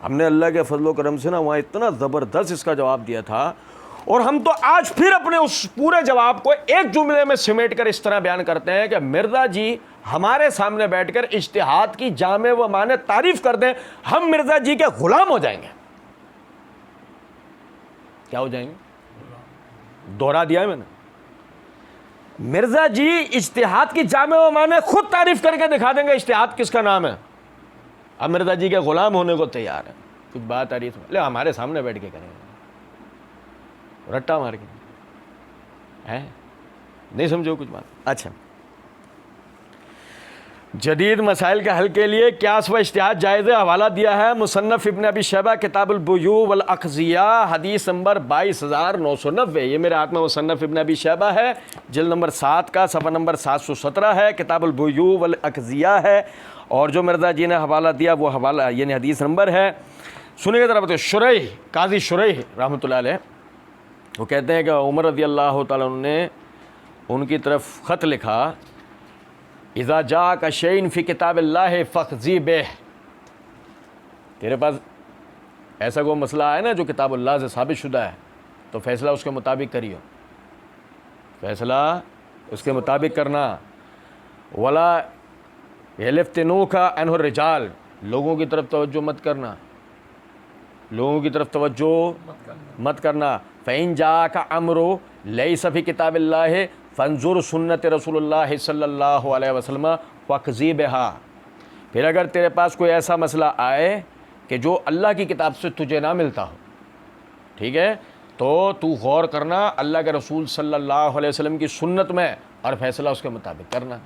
ہم نے اللہ کے فضل و کرم سے نا وہاں اتنا زبردست اس کا جواب دیا تھا، اور ہم تو آج پھر اپنے اس پورے جواب کو ایک جملے میں سمیٹ کر اس طرح بیان کرتے ہیں کہ مرزا جی ہمارے سامنے بیٹھ کر اجتہاد کی جامع و معنی تعریف کر دیں، ہم مرزا جی کے غلام ہو جائیں گے۔ کیا ہو جائیں گے؟ دوہرا دیا ہے میں نے، مرزا جی اجتہاد کی جامع و معنی خود تعریف کر کے دکھا دیں گے اجتہاد کس کا نام ہے، اب مرزا جی کے غلام ہونے کو تیار ہے۔ کچھ بات آ رہی ہے لے ہمارے سامنے بیٹھ کے کریں گے، رٹا مار کے ہے، نہیں سمجھو کچھ بات۔ اچھا، جدید مسائل کے حل کے لیے قیاس و اجتہاد جائز ہے، حوالہ دیا ہے مصنف ابن ابی شیبہ کتاب البیوع والاقضیہ، حدیث نمبر 22,990۔ یہ میرے ہاتھ میں مصنف ابن ابی شیبہ ہے، جلد نمبر 7 کا صفحہ نمبر 717 ہے، کتاب البیوع والاقضیہ ہے، اور جو مرزا جی نے حوالہ دیا وہ حوالہ یعنی حدیث نمبر ہے۔ سنیے ذرا بتائیے، شریح قاضی شریح رحمۃ اللہ علیہ وہ کہتے ہیں کہ عمر رضی اللہ تعالیٰ عنہ نے ان کی طرف خط لکھا، اذا جاءک شیء فی کتاب اللہ فاقضی بہ، تیرے پاس ایسا کوئی مسئلہ آئے نا جو کتاب اللہ سے ثابت شدہ ہے تو فیصلہ اس کے مطابق کریو، فیصلہ اس کے مطابق کرنا، ولا یلفتنوک عنہ الرجال، لوگوں کی طرف توجہ مت کرنا، لوگوں کی طرف توجہ مت کرنا، فإن جاءک امر لیس فی کتاب اللہ فانظر سنت رسول اللہ صلی اللہ علیہ وسلم فاقضی بہا، پھر اگر تیرے پاس کوئی ایسا مسئلہ آئے کہ جو اللہ کی کتاب سے تجھے نہ ملتا ہو، ٹھیک ہے، تو غور کرنا اللہ کے رسول صلی اللہ علیہ وسلم کی سنت میں اور فیصلہ اس کے مطابق کرنا۔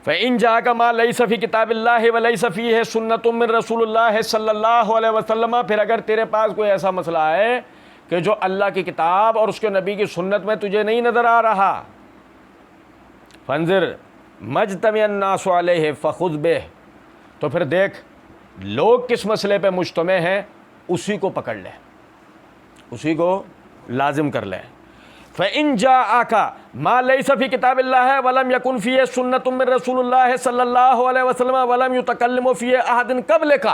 فإن جاءک ما لیس فی کتاب اللہ ولیس فیہ سنت من رسول اللہ صلی اللہ علیہ وسلم، پھر اگر تیرے پاس کوئی ایسا مسئلہ آئے کہ جو اللہ کی کتاب اور اس کے نبی کی سنت میں تجھے نہیں نظر آ رہا، فانظر مجتمع الناس علیہ فخذ بہ، تو پھر دیکھ لوگ کس مسئلے پہ مجتمع ہیں اسی کو پکڑ لے، اسی کو لازم کر لے۔ فإن جاءک ما لیس فی کتاب اللہ ولم یکن فیہ سنت من رسول اللہ صلی اللہ علیہ وسلم ولم یتکلم فیہ احد قبلک،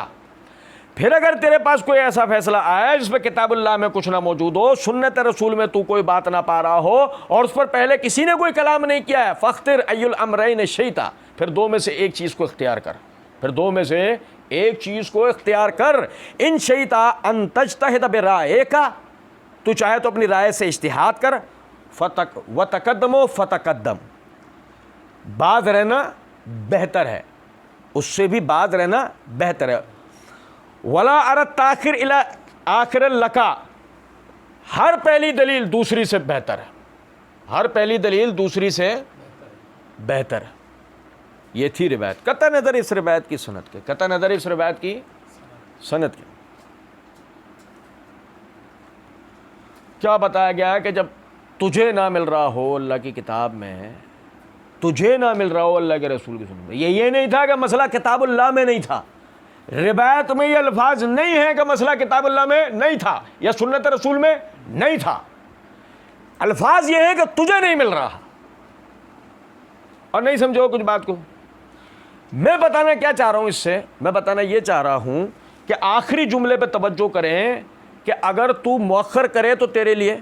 پھر اگر تیرے پاس کوئی ایسا فیصلہ آیا جس پہ کتاب اللہ میں کچھ نہ موجود ہو، سنت رسول میں تو کوئی بات نہ پا رہا ہو، اور اس پر پہلے کسی نے کوئی کلام نہیں کیا ہے، فاختر ای الامرین شئت، پھر دو میں سے ایک چیز کو اختیار کر، پھر دو میں سے ایک چیز کو اختیار کر، ان شئت ان تجتہد برائیک، تو چاہے تو اپنی رائے سے اجتہاد کر، وتقدم فتقدم، باز رہنا بہتر ہے، اس سے بھی باز رہنا بہتر ہے، ولا ارد تاخر الی آخر لکا، ہر پہلی دلیل دوسری سے بہتر ہے، ہر پہلی دلیل دوسری سے بہتر ہے۔ یہ تھی روایت، قطع نظر اس روایت کی سند کے، قطع نظر اس روایت کی سند کی۔ کیا بتایا گیا کہ جب تجھے نہ مل رہا ہو اللہ کی کتاب میں، تجھے نہ مل رہا ہو اللہ کے رسول کی سنت میں، یہ نہیں تھا کہ مسئلہ کتاب اللہ میں نہیں تھا، روایت میں یہ الفاظ نہیں ہیں کہ مسئلہ کتاب اللہ میں نہیں تھا یا سنت رسول میں نہیں تھا، الفاظ یہ ہے کہ تجھے نہیں مل رہا، اور نہیں سمجھو کچھ بات کو۔ میں بتانا کیا چاہ رہا ہوں اس سے، میں بتانا یہ چاہ رہا ہوں کہ آخری جملے پہ توجہ کریں کہ اگر تو مؤخر کرے تو تیرے لیے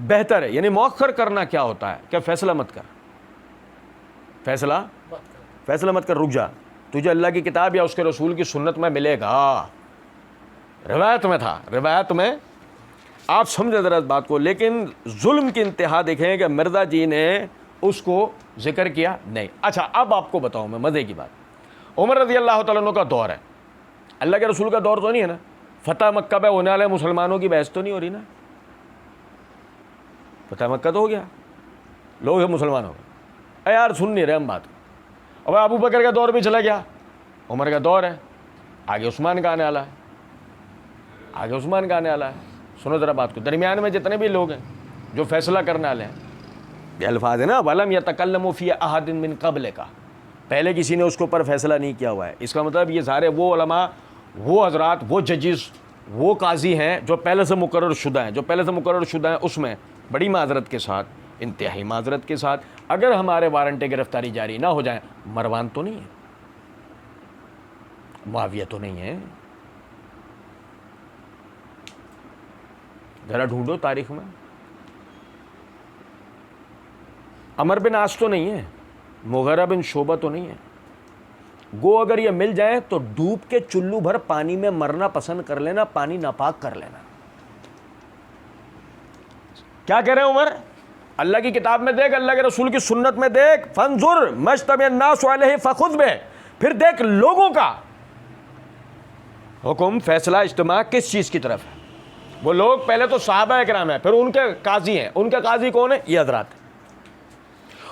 بہتر ہے، یعنی مؤخر کرنا کیا ہوتا ہے کہ فیصلہ مت کر، فیصلہ مت کر، رک جا، تجھے اللہ کی کتاب یا اس کے رسول کی سنت میں ملے گا، روایت میں تھا، روایت میں آپ سمجھیں ذرا اس بات کو، لیکن ظلم کی انتہا دیکھیں کہ مرزا جی نے اس کو ذکر کیا نہیں۔ اچھا اب آپ کو بتاؤں میں مزے کی بات، عمر رضی اللہ تعالیٰ عنہ کا دور ہے، اللہ کے رسول کا دور تو نہیں ہے نا، فتح مکہ پہ ہونے والے مسلمانوں کی بحث تو نہیں ہو رہی نا، فتح مکہ تو ہو گیا، لوگ مسلمان ہو گئے، اے یار سن نہیں رہے ہم بات، اب ابو بکر کا دور بھی چلا گیا، عمر کا دور ہے، آگے عثمان کا آنے والا ہے، آگے عثمان کا آنے والا ہے، سنو ذرا بات کو، درمیان میں جتنے بھی لوگ ہیں جو فیصلہ کرنے والے ہیں، یہ الفاظ ہے نا، وَلَمْ يَتَكَلَّمُ فِي أَحَدٍ مِّن قَبْلِكَ، پہلے کسی نے اس کے اوپر فیصلہ نہیں کیا ہوا ہے، اس کا مطلب یہ سارے وہ علماء، وہ حضرات، وہ ججز، وہ قاضی ہیں جو پہلے سے مقرر شدہ ہیں، جو پہلے سے مقرر شدہ ہیں، اس میں بڑی معذرت کے ساتھ، انتہائی معذرت کے ساتھ، اگر ہمارے وارنٹ گرفتاری جاری نہ ہو جائیں، مروان تو نہیں ہے، معاویہ تو نہیں ہے، ذرا ڈھونڈو تاریخ میں. عمر بن عاص تو نہیں ہے، مغیرہ بن شعبہ تو نہیں ہے. گو اگر یہ مل جائیں تو ڈوب کے چلو بھر پانی میں مرنا پسند کر لینا، پانی ناپاک کر لینا. کیا کہہ رہے ہیں عمر؟ اللہ کی کتاب میں دیکھ، اللہ کے رسول کی سنت میں دیکھ. فانظر مجتمع الناس علیہ فخذ بہ، پھر دیکھ لوگوں کا حکم، فیصلہ، اجتماع کس چیز کی طرف ہے. وہ لوگ پہلے تو صحابہ اکرام ہیں، پھر ان کے قاضی ہیں. ان کے قاضی کون ہیں؟ یہ حضرات.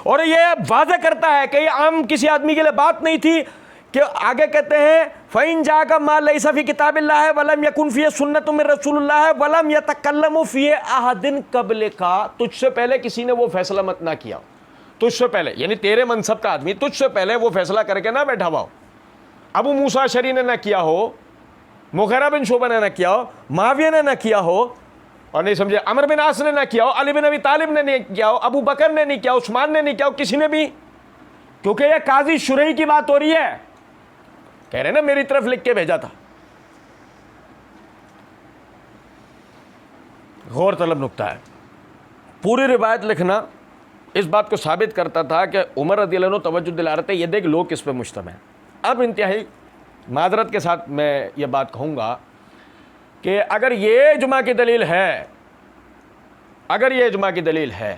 اور یہ واضح کرتا ہے کہ یہ عام کسی آدمی کے لیے بات نہیں تھی کہ آگے کہتے ہیں فَإِن جَاءَكَ مَا لَيْسَ فِي كِتَابِ اللَّهِ وَلَمْ يَكُنْ فِيهِ سُنَّةٌ مِّن رَّسُولِ اللَّهِ وَلَمْ يَتَكَلَّمُ فِيهِ أَحَدٌ قَبْلِكَ، تجھ سے پہلے کسی نے وہ فیصلہ مت نہ کیا، تجھ سے پہلے یعنی تیرے منصب کا آدمی تجھ سے پہلے وہ فیصلہ کر کے نہ بیٹھا ہوا ہو. ابو موسیٰ اشعری نے نہ کیا ہو، مغیرہ بن شعبہ نے نہ کیا ہو، معاویہ نے نہ کیا ہو، اور نہیں سمجھے عمر بن عاص نے نہ کیا ہو، علی بن ابی طالب نے نہیں کیا ہو، ابو بکر نے نہیں کیا ہو، عثمان نے نہیں کیا ہو، کسی نے بھی. کیونکہ یہ قاضی شرعی کی بات ہو رہی ہے. کہہ رہے ہیں نا میری طرف لکھ کے بھیجا تھا. غور طلب نکتہ ہے. پوری روایت لکھنا اس بات کو ثابت کرتا تھا کہ عمر رضی اللہ عنہ توجہ دلا رہے تھے یہ دیکھ لوگ کس پہ مجتمع ہیں. اب انتہائی معذرت کے ساتھ میں یہ بات کہوں گا کہ اگر یہ اجماع کی دلیل ہے، اگر یہ اجماع کی دلیل ہے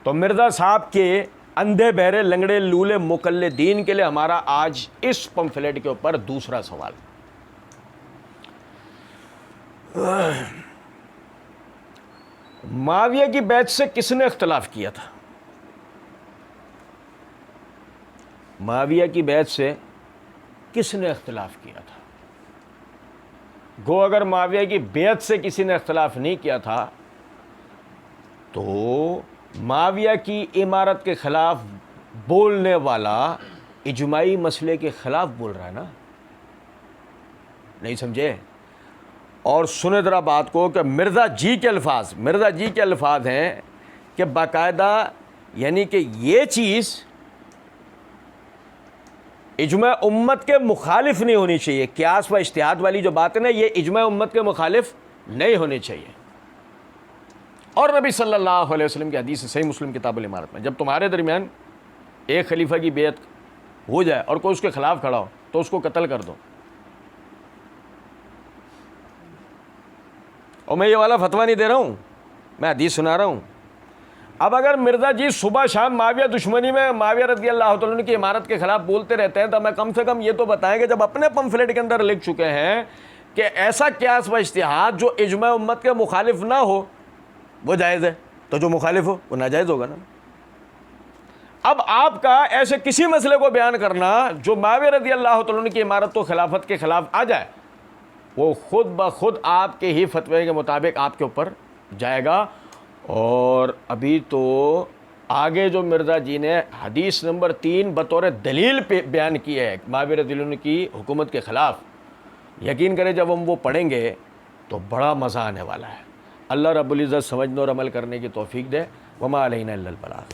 تو مرزا صاحب کے اندھے بہرے لنگڑے لولے مقلدین کے لیے ہمارا آج اس پمفلیٹ کے اوپر دوسرا سوال. معاویہ کی بیعت سے کس نے اختلاف کیا تھا؟ معاویہ کی بیعت سے کس نے اختلاف کیا تھا؟ گو اگر معاویہ کی بیعت سے کسی نے اختلاف نہیں کیا تھا تو معاویہ کی امارت کے خلاف بولنے والا اجماعی مسئلے کے خلاف بول رہا ہے نا. نہیں سمجھے؟ اور سنے ذرا بات کو کہ مرزا جی کے الفاظ ہیں کہ باقاعدہ یعنی کہ یہ چیز اجماع امت کے مخالف نہیں ہونی چاہیے. قیاس و اجتہاد والی جو بات ہے نا، یہ اجماع امت کے مخالف نہیں ہونی چاہیے. اور نبی صلی اللہ علیہ وسلم کی حدیث صحیح مسلم کتاب الامارت میں جب تمہارے درمیان ایک خلیفہ کی بیعت ہو جائے اور کوئی اس کے خلاف کھڑا ہو تو اس کو قتل کر دو. اور میں یہ والا فتویٰ نہیں دے رہا ہوں، میں حدیث سنا رہا ہوں. اب اگر مرزا جی صبح شام معاویہ دشمنی میں معاویہ رضی اللہ تعالیٰ عنہ کی امارت کے خلاف بولتے رہتے ہیں تو میں کم سے کم یہ تو بتائیں کہ جب اپنے پمفلیٹ کے اندر لکھ چکے ہیں کہ ایسا قیاس و اجتہاد جو اجماع امت کے مخالف نہ ہو وہ جائز ہے، تو جو مخالف ہو وہ ناجائز ہوگا نا. اب آپ کا ایسے کسی مسئلے کو بیان کرنا جو معاویہ رضی اللہ تعالیٰ عنہ کی امارت و خلافت کے خلاف آ جائے وہ خود بخود آپ کے ہی فتوے کے مطابق آپ کے اوپر جائے گا. اور ابھی تو آگے جو مرزا جی نے حدیث نمبر 3 بطور دلیل پہ بیان کی ہے معاویہ رضی اللہ عنہ کی حکومت کے خلاف، یقین کریں جب ہم وہ پڑھیں گے تو بڑا مزہ آنے والا ہے. اللہ رب العزت سمجھنے اور عمل کرنے کی توفیق دے. وما علینا الا البلاغ.